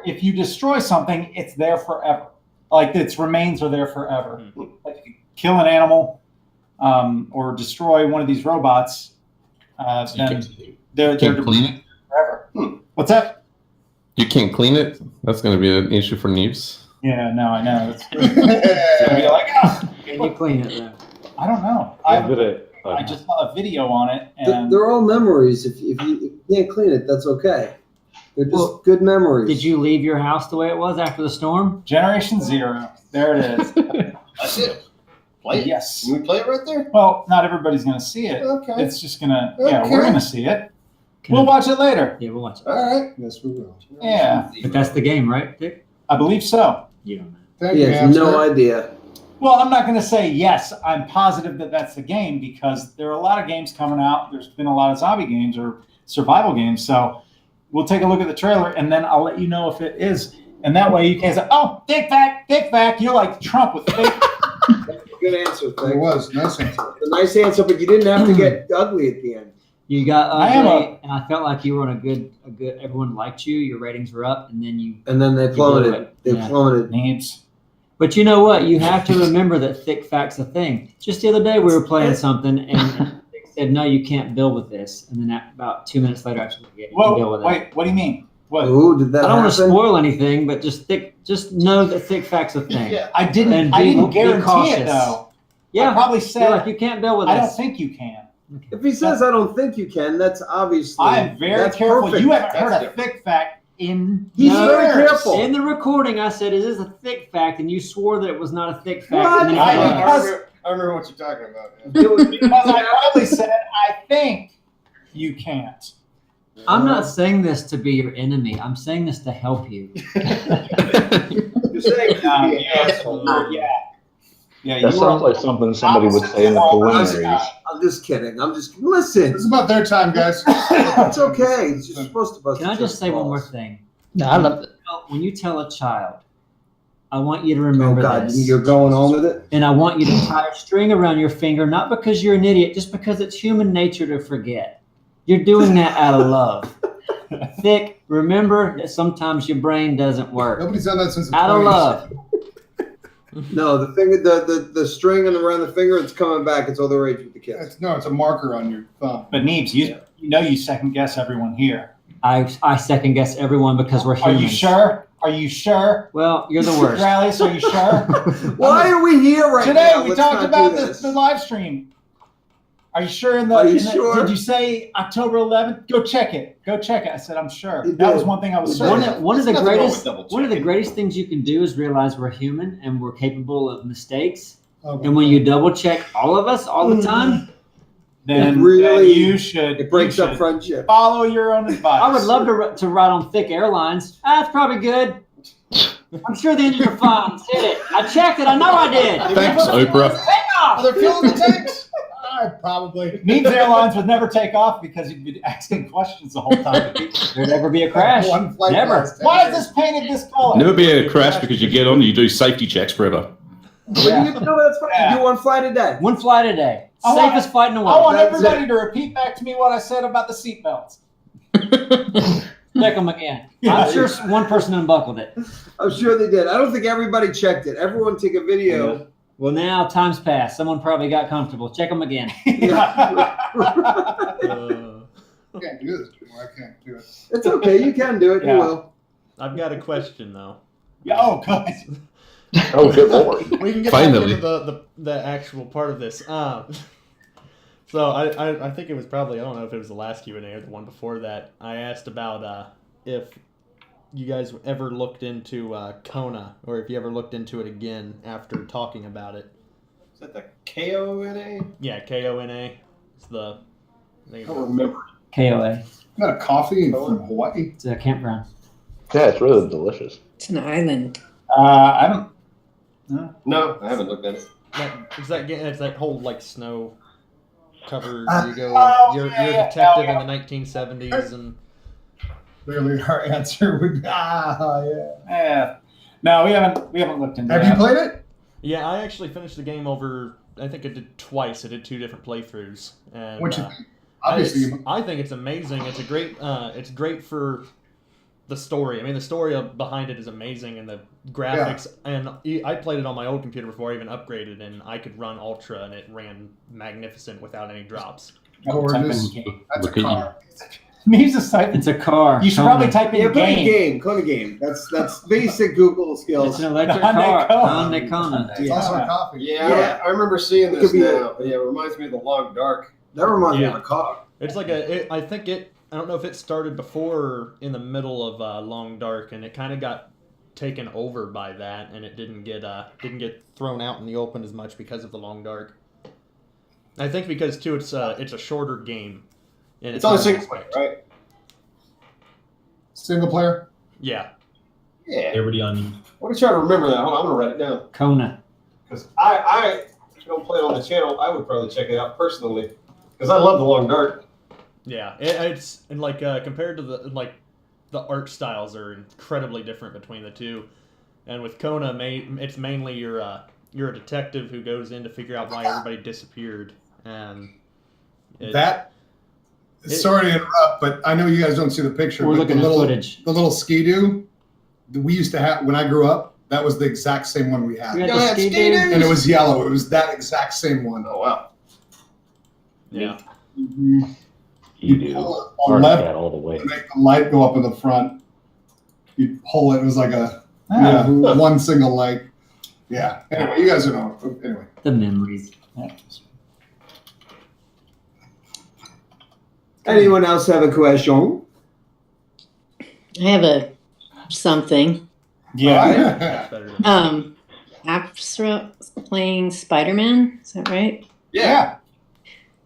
if you destroy something, it's there forever. Like its remains are there forever. Like if you kill an animal or destroy one of these robots, then they're Can't clean it. forever. What's that? You can't clean it? That's going to be an issue for Neebs. Yeah, no, I know. It's gonna be like, Can you clean it though? I don't know. I just saw a video on it, and They're all memories. If you can't clean it, that's okay. They're just good memories. Did you leave your house the way it was after the storm? Generation Zero. There it is. That's it. Play it. Yes. Can we play it right there? Well, not everybody's going to see it. Okay. It's just going to, yeah, Okay. we're going to see it. We'll watch it later. Yeah, we'll watch it. All right. Yes, we will. Yeah. But that's the game, right, Dick? I believe so. You don't know. Thank He you, has no hamster. idea. Well, I'm not going to say yes. I'm positive that that's the game because there are a lot of games coming out. There's been a lot of zombie games or survival games. So we'll take a look at the trailer and then I'll let you know if it is. And that way you can't say, oh, Dick fact. You're like Trump with fake. Good answer, It thank was nice answer. A nice answer, but you didn't have to get ugly at the end. You got I am ugly, and I felt like you were on a good. Everyone liked you. Your ratings were up, and then you. And then they blew plummeted. it. They Yeah. plummeted. Neebs. But you know what? You have to remember that thick fact's a thing. Just the other day, we were playing something, and they said, "No, you can't build with this." And then about 2 minutes later, I said, "Yeah, you can build Whoa, with it." wait, what do you mean? What? Ooh, did that I don't want to happen? spoil anything, but just know that thick fact's a thing. Yeah. I didn't And be guarantee cautious. it though. Yeah, I probably you're said like you can't build with I this. don't think you can. If he says, I don't think you can, that's obviously. I'm very that's careful. perfect. You haven't heard That's a thick fact in He's No, very years. careful. In the recording, I said, "Is this a thick fact?" And you swore that it was not a thick fact. What? And then I it was. I remember what you're talking about. It was- Because I probably said I think you can't. I'm not saying this to be your enemy. I'm saying this to help you. You're saying Yeah. Yeah, That you sounds were- like something somebody would say in the preliminaries. I'm just kidding. Listen. This is about their time, guys. It's okay. You're supposed to bust. Can I the just say one more balls. thing? No, I love it. When you tell a child, I want you to Oh remember God, this. you're going on with it. And I want you to tie a string around your finger, not because you're an idiot, just because it's human nature to forget. You're doing that out of love. Thick, remember that sometimes your brain doesn't work. Nobody's done that since the Out of 20s. love. No, the finger, the string and around the finger, it's coming back. It's all the rage with the kids. It's a marker on your thumb. But Neebs, you know you second guess everyone here. I second guess everyone because we're Are humans. you sure? Are you sure? Well, you're the worst. Rallies, are you sure? Why are we here right Today now? we Let's talked not about do the live stream. Are you sure? Are you sure? Did you say October 11th? Go check it. Go check it. I said I'm sure. You That did. was one thing I was One certain. of, one of the There's nothing wrong with greatest double one of the checking. greatest things you can do is realize we're human and we're capable of mistakes. Oh, And when you double check all of us all the time, Then, Really- then you should. It breaks you up should friendship. Follow your own advice. I would love to ride on thick airlines. That's probably good. I'm sure the engines are fine. Hit it. I checked it. I know I did. Thanks, Oprah. Take off. Are they filling the tanks? Probably. Neebs Airlines would never take off because you'd be asking questions the whole time. There'd never be a crash. One flight Never. last 10 Why is years. this painted this color? Never be a crash because you get on and you do safety checks forever. Yeah. No, that's fine. Yeah. You do one flight a day. One flight a day. I want- Safest flight in the I world. want That's everybody to repeat back to me what I said about the seatbelts. Check them again. I'm sure one person unbuckled it. I'm sure they did. I don't think everybody checked it. Everyone took a video. Well, now time's passed. Someone probably got comfortable. Check them again. I can't do this anymore. I can't do it. It's okay. You can do it. Yeah. You will. I've got a question though. Yeah, oh, good. Oh, good lord. We can get Finally. back into the actual part of this. So I think it was probably, I don't know if it was the last Q&A or the one before that. I asked about if you guys ever looked into Kona, or if you ever looked into it again after talking about it. Is that the KONA? Yeah, KONA. It's the. I don't remember. KOA. Got a coffee from Hawaii. It's a campground. Yeah, it's really delicious. It's an island. I don't. No, I haven't looked at it. It's that whole like snow covered. You go. Oh, You're yeah, a yeah. detective Oh, yeah. in the 1970s, and Clearly, our answer would be yeah. Yeah. No, we haven't looked into Have that. you played it? yeah, I actually finished the game over. I think I did twice. I did 2 different playthroughs, and What you think? Obviously, I think it's amazing. It's a great. It's great for the story. I mean, the story behind it is amazing, and the graphics. And I played it on my old computer before I even upgraded, and I could run Ultra, and it ran magnificent without any drops. gorgeous. That's Look a at car. Neebs is typing. It's a car. You should Kona. probably type in Yeah, put in game. game. Kona game. That's basic Google skills. It's an electric Hyundai car. Kona. Hyundai Kona. It's also a coffee. Yeah, I remember seeing It this could be now. Yeah, it reminds me of the Long Dark. That reminds me of a car. It's like I think it. I don't know if it started before or in the middle of Long Dark, and it kind of got taken over by that, and it didn't get thrown out in the open as much because of the Long Dark. I think because too, it's a shorter game. And It's only single player, right? Single player? Yeah. Yeah. Everybody on. What are you trying to remember that? Hold on, I'm gonna write it down. Kona. Because I if you don't play it on the channel, I would probably check it out personally. Because I love the Long Dark. Yeah, it's and like compared to the art styles are incredibly different between the two, and with Kona, it's mainly you're a detective who goes in to figure out why everybody disappeared, and sorry to interrupt, but I know you guys don't see the picture. We're but looking the at little, footage. The little Ski-Doo that we used to have when I grew up, that was the exact same one we had. You had the Ski-Doos? And it was yellow. It was that exact same one. Oh, wow. Yeah. You do. On left, that all the way. make the light go up in the front. You pull it. It was like one single light. Yeah. Anyway, you guys know. Anyway. The memories. Anyone else have a question? I have a something. Yeah. Apsra playing Spider-Man. Is that right? Yeah.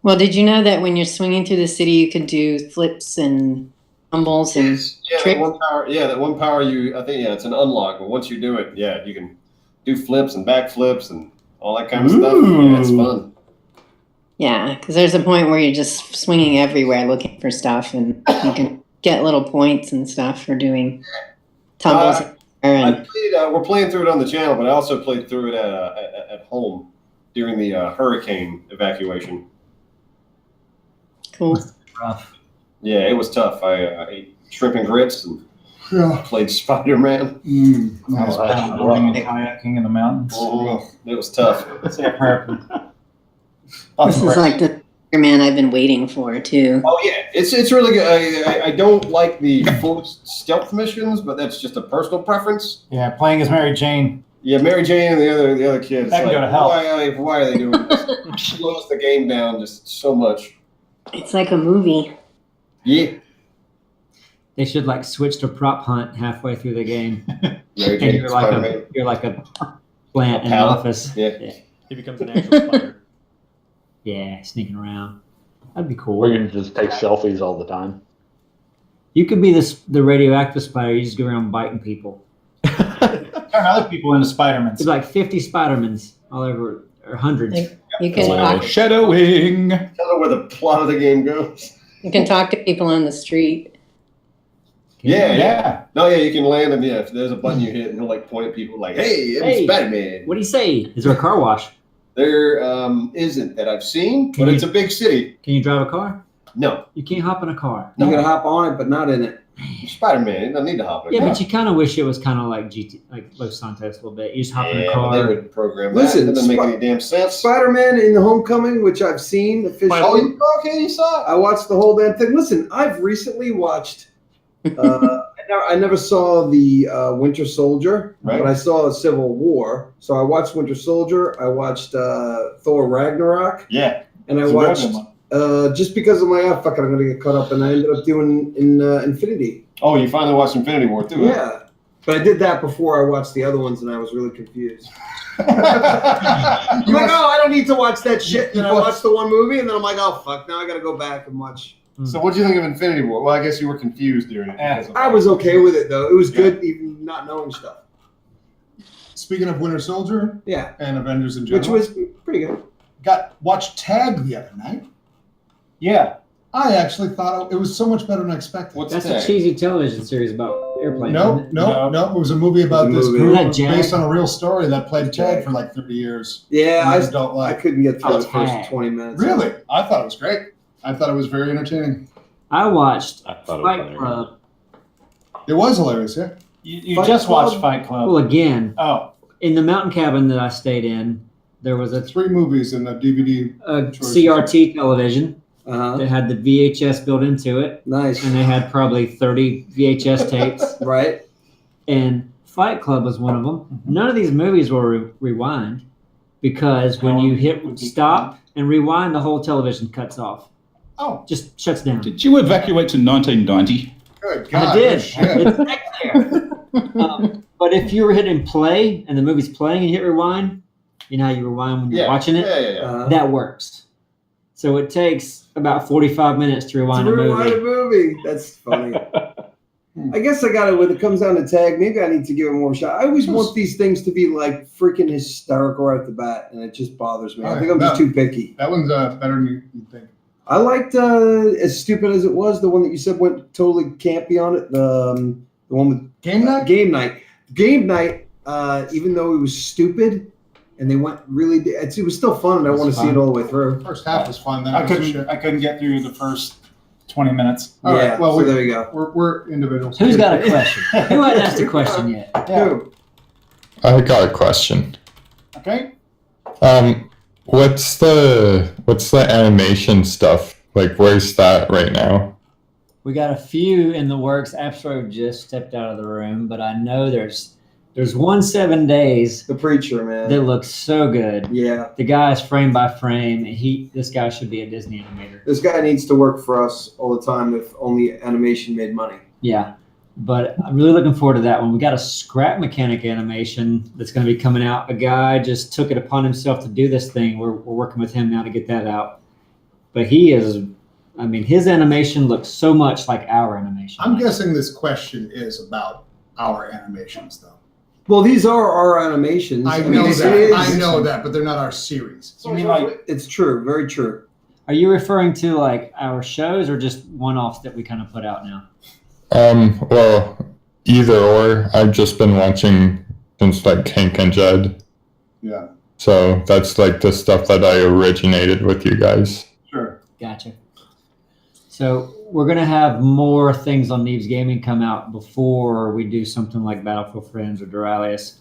Well, did you know that when you're swinging through the city, you could do flips and tumbles and Yeah, tricks? that one power I think it's an unlock, but once you do it, yeah, you can do flips and back flips and all that kind of stuff. Yeah, it's fun. Yeah, because there's a point where you're just swinging everywhere looking for stuff, and you can get little points and stuff for doing tumbles. We're playing through it on the channel, but I also played through it at home during the hurricane evacuation. Cool. Rough. Yeah, it was tough. I ate shrimp and grits and Yeah. played Spider-Man. Nice. Paddleboarding and kayaking in the mountains. Oh, it was tough. Say a prayer. This is like the Spider-Man I've been waiting for, too. Oh yeah, it's really good. I don't like the forced stealth missions, but that's just a personal preference. Yeah, playing as Mary Jane. Yeah, Mary Jane and the other kids. That can go to hell. Why are they doing this? It slows the game down just so much. It's like a movie. Yeah. They should switch to prop hunt halfway through the game. Mary And Jane, you're like a plant in an pallet. office. Yeah. He becomes an actual spider. Yeah, sneaking around. That'd be cool. We're gonna just take selfies all the time. You could be the radioactive spider. You just go around biting people. Turn other people into Spider-Man. There's like 50 Spider-Mans all over, or hundreds. You can talk, Shadowing. Tell her where the plot of the game goes. you can talk to people on the street. Yeah. No, yeah, you can land him. Yeah, if there's a button you hit, and he'll point at people like, "Hey, I'm Spider-Man." What do you say? Is there a car wash? There isn't that I've seen, but it's a big city. Can you drive a car? No. You can't hop in a car. You gotta hop on it, but not in it. Spider-Man, you don't need to hop in a Yeah, car. but you kind of wish it was kind of like Los Santos a little bit. You just hop in a Yeah, car. but they would program that. Listen, That doesn't make any damn sense. Spider-Man in the Homecoming, which I've seen officially. Oh, okay, you saw it. I watched the whole damn thing. Listen, I've recently watched. I never saw the Winter Soldier, but I saw Civil War. So I watched Winter Soldier. I watched Thor Ragnarok. Yeah. And I watched just because of my fuck it, I'm gonna get caught up, and I ended up doing Infinity. Oh, you finally watched Infinity War too? Yeah, but I did that before I watched the other ones, and I was really confused. I'm like, oh, I don't need to watch that shit. And I watched the one movie, and then I'm like, oh fuck, now I gotta go back and watch. So what do you think of Infinity War? Well, I guess you were confused during it. I was okay with it though. It was good, even not knowing stuff. Speaking of Winter Soldier, yeah, and Avengers in general, which was pretty good. Watched Tag the other night. Yeah, I actually thought it was so much better than I expected. That's a cheesy television series about airplanes. No, isn't it? no. It was a movie about It's a this movie. group Isn't that Jag? based on a real story that played tag for like 30 years. Yeah, I I couldn't get through the Tag. first 20 minutes. Really? I thought it was great. I thought it was very entertaining. I watched I thought it was Fight hilarious. Club. It was hilarious, yeah. You Fight just Club? watched Fight Club. Well, again, Oh, in the mountain cabin that I stayed in, there was a 3 movies in the DVD. CRT television. that had the VHS built into it. Nice. And they had probably 30 VHS tapes. Right. And Fight Club was one of them. None of these movies were rewind because when you hit stop and rewind, the whole television cuts off. Oh. Just shuts down. Did you evacuate to 1990? Good God. I did. no shit. It's back there. But if you were hitting play and the movie's playing and you hit rewind, you know how you rewind when you're watching it? Yeah. That works. So it takes about 45 minutes to rewind a movie. That's funny. I guess I got it when it comes down to tag. Maybe I need to give it more shot. I always want these things to be like freaking hysterical right at the bat, and it just bothers me. I think I'm just too picky. That one's better than you think. I liked, as stupid as it was, the one that you said went totally campy on it. The one with Game Night. Game Night. Even though it was stupid, and they went really. It was still fun, and I want to see it all the way through. First half was fun. Then I couldn't get through the first 20 minutes. All right. Well, so there you go. We're individuals. Who's got a question? Who hasn't asked a question yet? Who? I got a question. Okay. What's the animation stuff? Like, where's that right now? We got a few in the works. Abstro just stepped out of the room, but I know there's 7 days. The Preacher, man. That looks so good. Yeah. The guy is frame by frame, and this guy should be a Disney animator. This guy needs to work for us all the time if only animation made money. Yeah. But I'm really looking forward to that one. We got a scrap mechanic animation that's going to be coming out. A guy just took it upon himself to do this thing. We're working with him now to get that out. But his animation looks so much like our animation. I'm guessing this question is about our animations, though. Well, these are our animations. I know that, but they're not our series. You mean like it's true, very true. Are you referring to like our shows or just one-offs that we kind of put out now? Well, either or. I've just been watching since like Hank and Jed. Yeah. So that's like the stuff that I originated with you guys. Sure. Gotcha. So we're going to have more things on Neebs Gaming come out before we do something like Battlefield Friends or Duralius.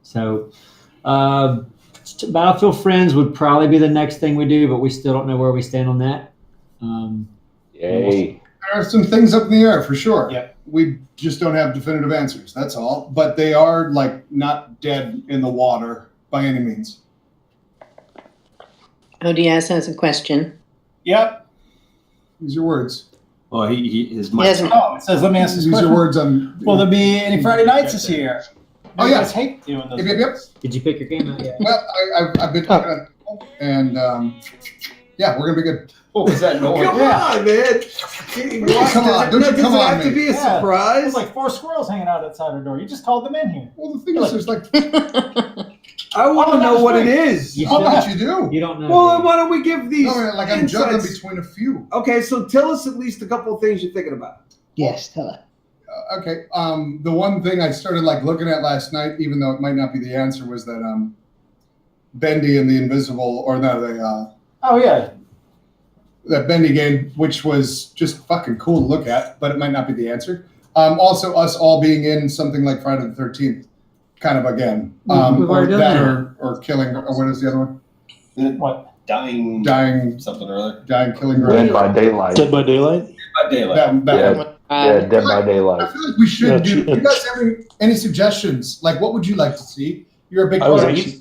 So Battlefield Friends would probably be the next thing we do, but we still don't know where we stand on that. Yay. There are some things up in the air for sure. Yeah. We just don't have definitive answers. That's all. But they are like not dead in the water by any means. ODS has a question. Yep. Use your words. Well, his He doesn't. Oh, it says, let me ask this Use question. your words on. Will there be any Friday nights this year? Oh, You yeah. guys hate doing those. Yep. Did you pick your game out yet? Well, I've been talking on people, and yeah, we're gonna be good. What was that noise? Come on, man. Come on, don't you Does come it on have to me. be a Yeah. surprise? There's like 4 squirrels hanging out outside our door. You just called them in here. Well, the thing is, there's like, I want to that know was what great. it is. how about you do? You don't know. Well, then why don't we give these? No, like I'm juggling insights? between a few. Okay, so tell us at least a couple of things you're thinking about. Yes, tell her. Okay. The one thing I started like looking at last night, even though it might not be the answer, was that Bendy and the Invisible, or no, the Oh, yeah. that Bendy game, which was just fucking cool to look at, but it might not be the answer. Also, us all being in something like Friday the 13th, kind of again, We've or already done that, or killing, or what is the other one? What? Dying something or other. Dying, killing. Dead by Daylight. Dead by Daylight? By Daylight. That Yeah. one. Yeah, Dead by I Daylight. feel like we should Yeah, do. You guys have any suggestions? Like, what would you like to see? You're a big I was part of actually- it.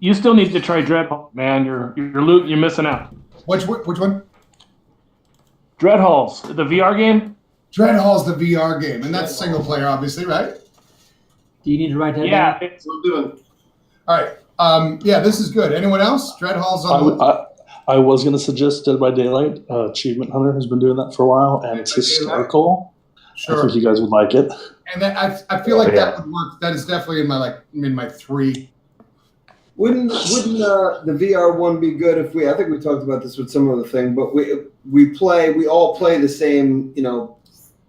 You still need to try Dreadhall, man. You're missing out. Which one? Dreadhalls, the VR game. Dreadhall's the VR game, and that's single player, obviously, right? Do you need to write that Yeah, down? it's, We're doing. All right. Yeah, this is good. Anyone else? Dreadhall's on the I was going to suggest Dead by Daylight. Achievement Hunter has been doing that for a while, and it's historical. I Sure. think you guys would like it. And I feel like that would work. That is definitely in my 3. Wouldn't the VR one be good if I think we talked about this with some other thing, but we all play the same,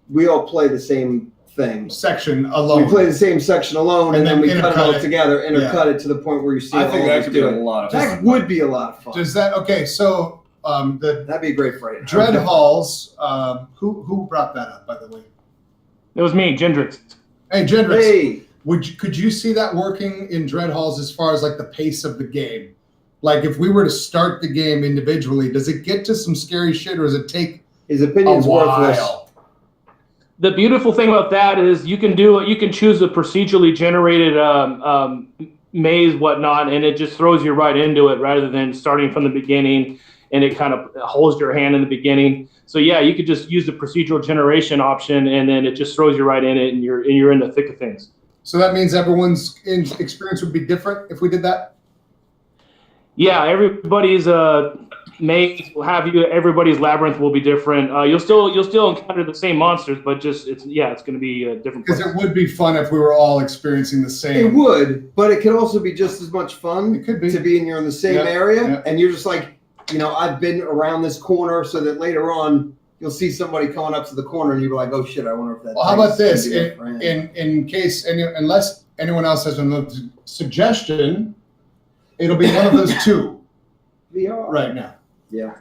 we all play the same thing. Section alone. We play the same section alone, and then we cut it all together, Yeah. intercut it to the point where you see. I think that could be a lot of That fun. would be a lot of fun. Does that okay? So That'd be a great Friday. Dreadhalls. Who brought that up, by the way? it was me, Gendrix. Hey, Gendrix. Hey, Could you see that working in Dreadhalls as far as like the pace of the game? Like if we were to start the game individually, does it get to some scary shit, or does it take his opinion's a while? worthless? The beautiful thing about that is you can choose a procedurally generated maze, whatnot, and it just throws you right into it rather than starting from the beginning, and it kind of holds your hand in the beginning. So yeah, you could just use the procedural generation option, and then it just throws you right in it, and you're in the thick of things. So that means everyone's experience would be different if we did that? Yeah, everybody's maze will have you. Everybody's labyrinth will be different. You'll still encounter the same monsters, but just it's going to be a different. Because it would be fun if we were all experiencing the same. It would, but it could also be just as much fun. It could be to be in the same area, and you're just like, I've been around this corner, so that later on you'll see somebody coming up to the corner, and you're like, oh shit, I wonder if that. Well, how about this? In case unless anyone else has another suggestion, it'll be one of those two. VR right now. Yeah.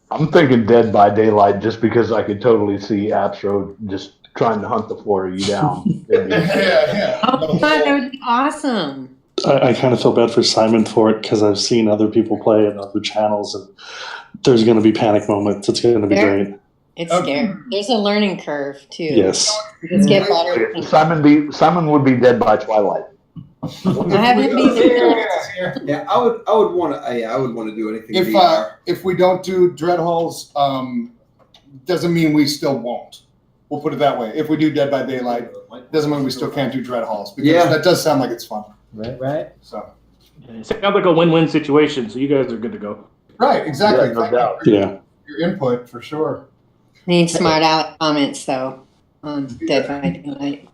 I'm thinking Dead by Daylight just because I could totally see Abstro just trying to hunt the four of you down. Oh, that would be awesome. I kind of feel bad for Simon for it because I've seen other people play it on other channels, and there's going to be panic moments. It's going to be great. It's scary. There's a learning curve too. Yes. You just get better. Simon would be Dead by Twilight. I haven't been there. Yeah, I would want to. I would want to do anything. If we don't do dread halls, doesn't mean we still won't. We'll put it that way. If we do Dead by Daylight, doesn't mean we still can't do dread halls, because that does sound like it's fun. Right. So it sounds like a win-win situation. So you guys are good to go. Right, exactly. Yeah, no doubt. Your input for sure. Need smart aleck comments though on Dead by Daylight.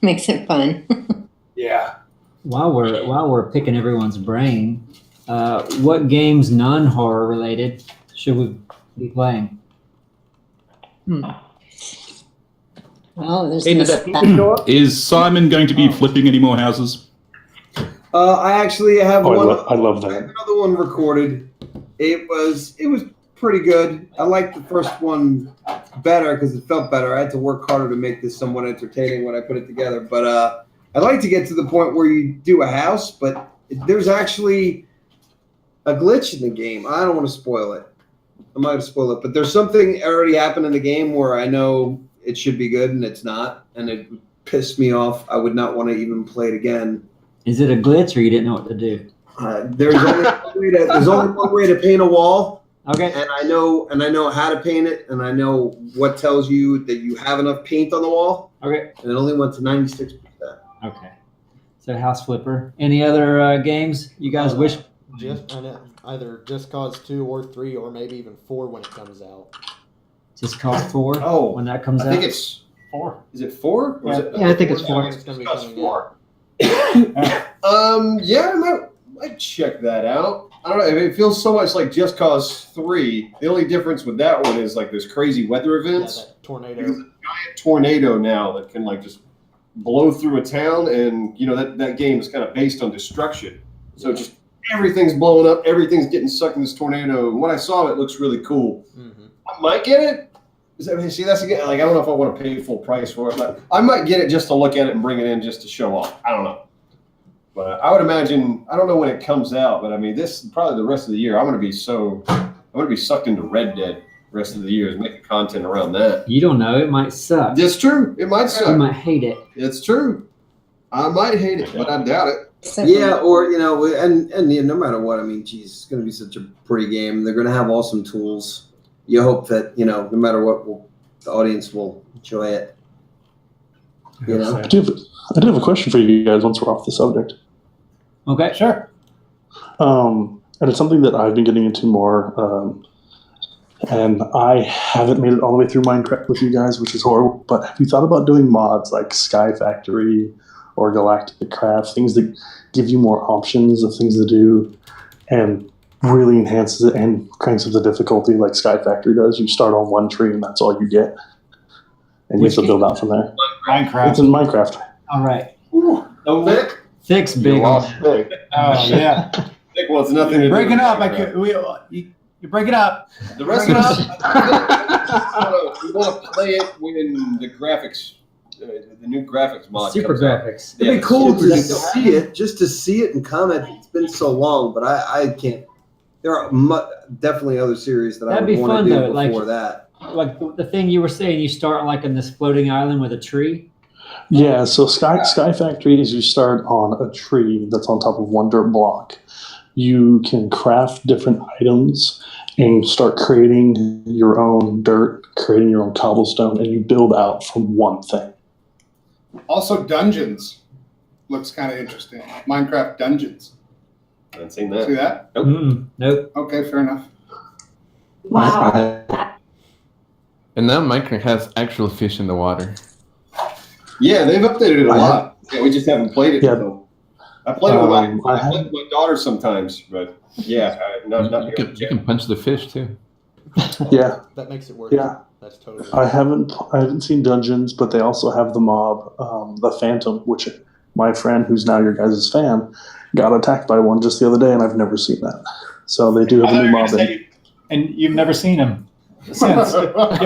Makes it fun. Yeah. While we're picking everyone's brain, what games non-horror related should we be playing? Well, there's Is Simon going to be flipping any more houses? I actually have one. I love that. I have another one recorded. It was pretty good. I liked the first one better because it felt better. I had to work harder to make this somewhat entertaining when I put it together. But I'd like to get to the point where you do a house, but there's actually a glitch in the game. I don't want to spoil it. I'm not going to spoil it, but there's something already happened in the game where I know it should be good and it's not, and it pissed me off. I would not want to even play it again. Is it a glitch, or you didn't know what to do? There's only one way to paint a wall. Okay. And I know how to paint it, and I know what tells you that you have enough paint on the wall. Okay. And it only went to 96%. Okay. So House Flipper. Any other games you guys wish? Either Just Cause 2 or 3 or maybe even 4 when it comes out. Just Cause 4? Oh, when that comes out? I think it's 4. Is it 4? Yeah, I think it's 4. It's going to be 4. Yeah, I might check that out. I don't know. It feels so much like Just Cause 3. The only difference with that one is like there's crazy weather events. Yeah, that tornado. There's a giant tornado now that can like just blow through a town, and that game is kind of based on destruction. So just everything's blowing up, everything's getting sucked in this tornado. And when I saw it, looks really cool. Mm-hmm. I might get it. See, that's again, like I don't know if I want to pay full price for it, but I might get it just to look at it and bring it in just to show off. I don't know. But I would imagine, I don't know when it comes out, but I mean, this probably the rest of the year. I'm going to be sucked into Red Dead the rest of the year, is making content around that. You don't know. It might suck. It's true. It might suck. You might hate it. It's true. I might hate it, but I doubt it. Yeah, or and no matter what, I mean, geez, it's going to be such a pretty game. They're going to have awesome tools. You hope that no matter what, the audience will enjoy it. I do have a question for you guys once we're off the subject. Okay, sure. And it's something that I've been getting into more, and I haven't made it all the way through Minecraft with you guys, which is horrible. But have you thought about doing mods like Sky Factory or Galactic Craft, things that give you more options of things to do and really enhances it and cranks up the difficulty like Sky Factory does? You start on one tree and that's all you get, and you have to build out from there. Minecraft. It's in Minecraft. All right. No Vic? Thick's big on that. Vic. Oh yeah. Vic wants nothing to do. Breaking with up. Minecraft. You break it up. The rest of us, we want to play it when the graphics the new graphics mod. Super comes out. graphics. Yeah, It'd be cool super to graphics. see it, just to see it and comment. It's been so long, but I can't. There are definitely other series that That'd I be would want fun, to do though, before like- that. Like the thing you were saying, you start like on this floating island with a tree. Yeah, so Sky Factory is you start on a tree that's on top of one dirt block. You can craft different items and start creating your own dirt, creating your own cobblestone, and you build out from one thing. Also, dungeons looks kind of interesting. Minecraft dungeons. I haven't seen that. See that? Nope. Nope. Okay, fair enough. Wow. And now Minecraft has actual fish in the water. Yeah, they've updated it a lot. Yeah, we just haven't played it. Yeah. So. I played it with I my daughter sometimes, but yeah, not You can punch the fish too. Yeah. That makes it work. Yeah. That's totally. I haven't seen Dungeons, but they also have the mob, the Phantom, which my friend, who's now your guys' fan, got attacked by one just the other day, and I've never seen that. So they do have a new mob. And you've never seen him since. What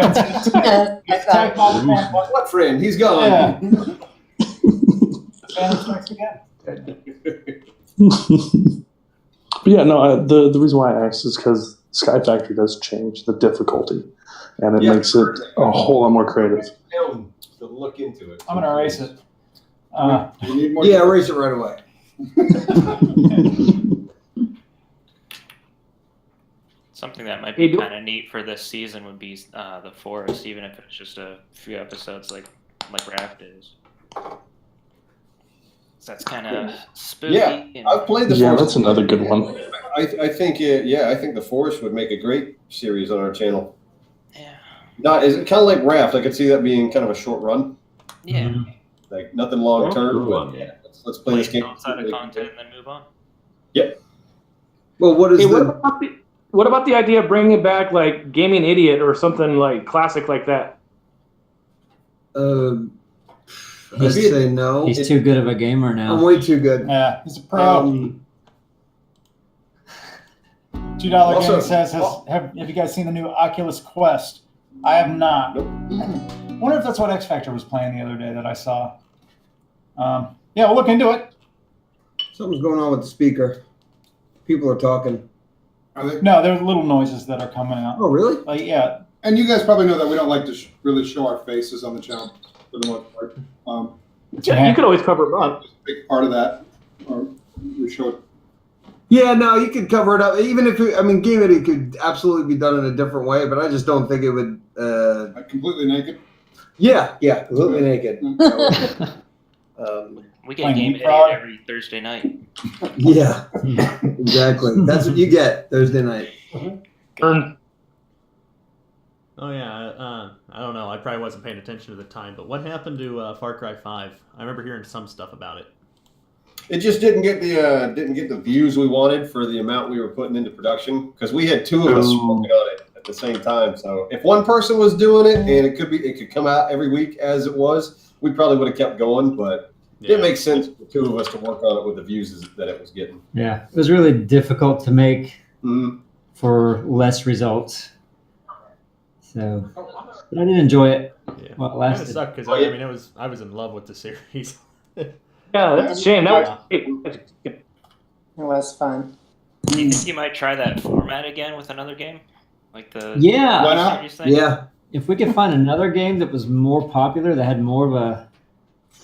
friend? He's gone. Yeah. Phantom Strikes Again. But yeah, no, the reason why I asked is because Sky Factory does change the difficulty, and it makes it a whole lot more creative. To look into it. I'm gonna erase it. You need more. Yeah, erase it right away. Something that might be kind of neat for this season would be the forest, even if it's just a few episodes like Raft is. So that's kind of spooky. Yeah, and I've played the Yeah, Forest. that's another good one. I think I think the Forest would make a great series on our channel. Yeah. Not is it kind of like Raft? I could see that being kind of a short run. Yeah. Like nothing long term, Cool. but yeah, let's play this game. Outside of content and then move on. Yep. Well, what is Hey, the? what about the idea of bringing back like Gaming Idiot or something like classic like that? I'd say no. He's too good of a gamer now. I'm way too good. Yeah, he's a pro. $2 Also- Gaming says, have you guys seen the new Oculus Quest? I have not. Nope. I wonder if that's what X Factor was playing the other day that I saw. Yeah, we'll look into it. Something's going on with the speaker. People are talking. Are they? No, there are little noises that are coming out. Oh, really? Like, yeah. And you guys probably know that we don't like to really show our faces on the channel for the most part. Yeah, you could always cover them up. A big part of that, or we show it. Yeah, no, you could cover it up. Even if Game Idiot could absolutely be done in a different way, but I just don't think it would. Like completely naked. Yeah, completely naked. We get Game Idiot every Thursday night. Yeah, exactly. That's what you get Thursday night. Oh yeah, I don't know. I probably wasn't paying attention at the time, but what happened to Far Cry 5? I remember hearing some stuff about it. It just didn't get the views we wanted for the amount we were putting into production because we had two of us working on it at the same time. So if one person was doing it and it could come out every week as it was, we probably would have kept going. But it didn't make sense for two of us to work on it with the views that it was getting. Yeah, it was really difficult to make for less results. So, but I did enjoy it. Yeah, well, it it lasted. sucked because I mean I was in love with the series. Yeah, that's a shame. It was fun. Do you think you might try that format again with another game? Like the Yeah. Why not? Series thing? Yeah. If we could find another game that was more popular, that had more of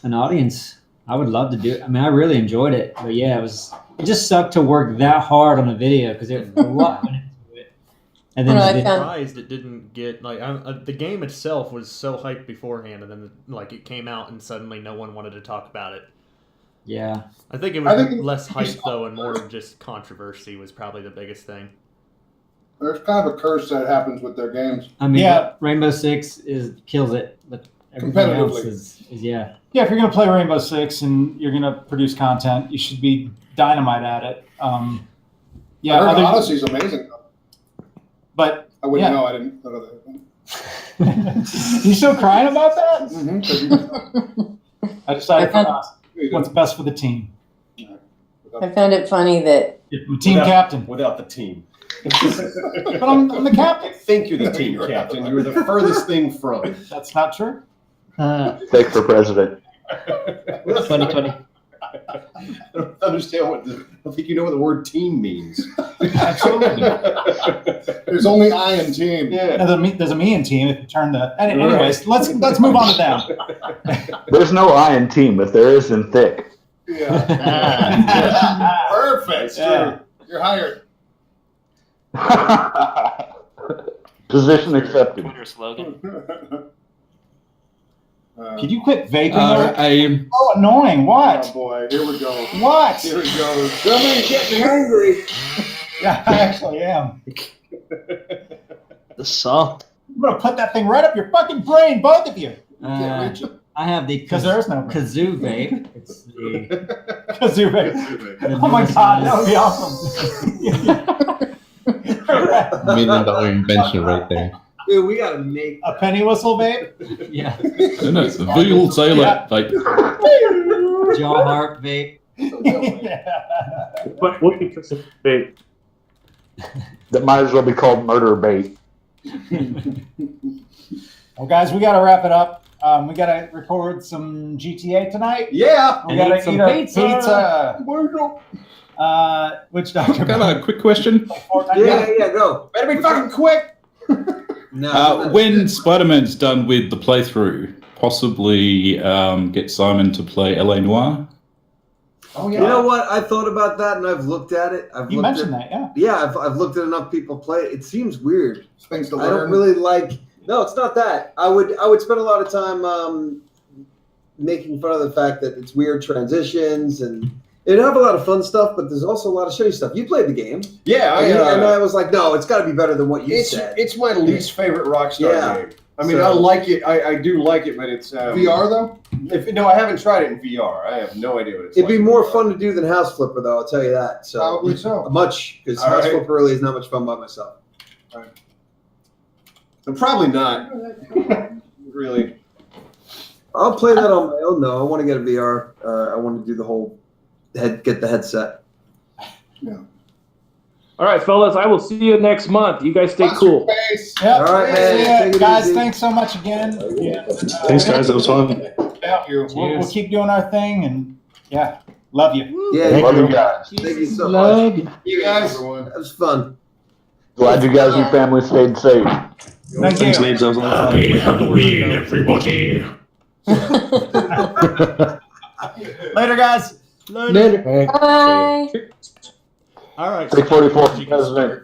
an audience, I would love to do it. I mean, I really enjoyed it, but yeah, it just sucked to work that hard on a video because there's a lot went into it. And then I'm surprised it didn't get the game itself was so hyped beforehand, and then it came out and suddenly no one wanted to talk about it. Yeah, I think it was less hype though, and more just controversy was probably the biggest thing. There's kind of a curse that happens with their games. I mean, Yeah. Rainbow Six kills it, but everything else is yeah. Yeah, if you're going to play Rainbow Six and you're going to produce content, you should be dynamite at it. Yeah, Odyssey's amazing. But I wouldn't yeah. know. I didn't know that. You still crying about that? Mm-hmm. I decided for what's best for the team. I found it funny that Team captain. Without the team. But I'm the captain. I think you're the team captain. You're the furthest thing from it. That's not true. Fake for president. 2020. I don't understand I don't think you know what the word team means. There's only I in team. Yeah. There's a me in team if you turn the. Anyways, let's move on to them. There's no I in team, but there is in thick. Yeah. Perfect. Yeah. You're hired. Position accepted. Twitter slogan. Can you quit vaping? I Annoying. What? Oh boy, here we go. What? Here we go. Somebody's getting hungry. Yeah, I actually am. The salt. I'm gonna put that thing right up your fucking brain, both of you. I have the Because there's no kazoo vape. It's the kazoo vape. Oh my god, that would be awesome. $1 million invention right there. Dude, we gotta make a penny whistle vape. Yeah. No, it's the Veal Sailor vape. jaw harp vape. But what you consider big? That might as well be called murder bait. Well, guys, we gotta wrap it up. We gotta record some GTA tonight. Yeah. We gotta eat some a pizza. Which Dr. I've got a quick question. Yeah, go. Better be fucking quick. No. When Spider-Man's done with the playthrough, possibly get Simon to play L.A. Noire? Oh yeah. You know what? I thought about that and I've looked at it. You mentioned that, yeah. Yeah, I've looked at enough people play it. It seems weird. Things to I don't learn. really like. No, it's not that. I would spend a lot of time making fun of the fact that it's weird transitions and it'd have a lot of fun stuff, but there's also a lot of shitty stuff. You played the game. Yeah, and I was like, no, it's got to be better than what you said. It's my least favorite Rockstar Yeah. game. I mean, So- I like it. I do like it, but it's VR though? No, I haven't tried it in VR. I have no idea what it's It'd like. be more fun to do than House Flipper, though. I'll tell you that. So Probably so. much because All House right. Flipper really is not much fun by myself. So probably not. Really. I'll play that on my own though. I want to get a VR. I want to do the whole get the headset. All right, fellas, I will see you next month. You guys stay cool. Yep. All right, man. See Take ya. it Guys, easy. thanks so much again. Thanks, guys. That was fun. Yeah, we'll keep doing our thing and yeah, love you. Yeah, Love you guys. thank you so Love much. you. You guys. That was fun. Glad you guys and your family stayed safe. Thank Thanks, you. Neebs. That was a lot of fun. Happy Halloween, everybody. Later, guys. Later. Bye. All right. 644 president.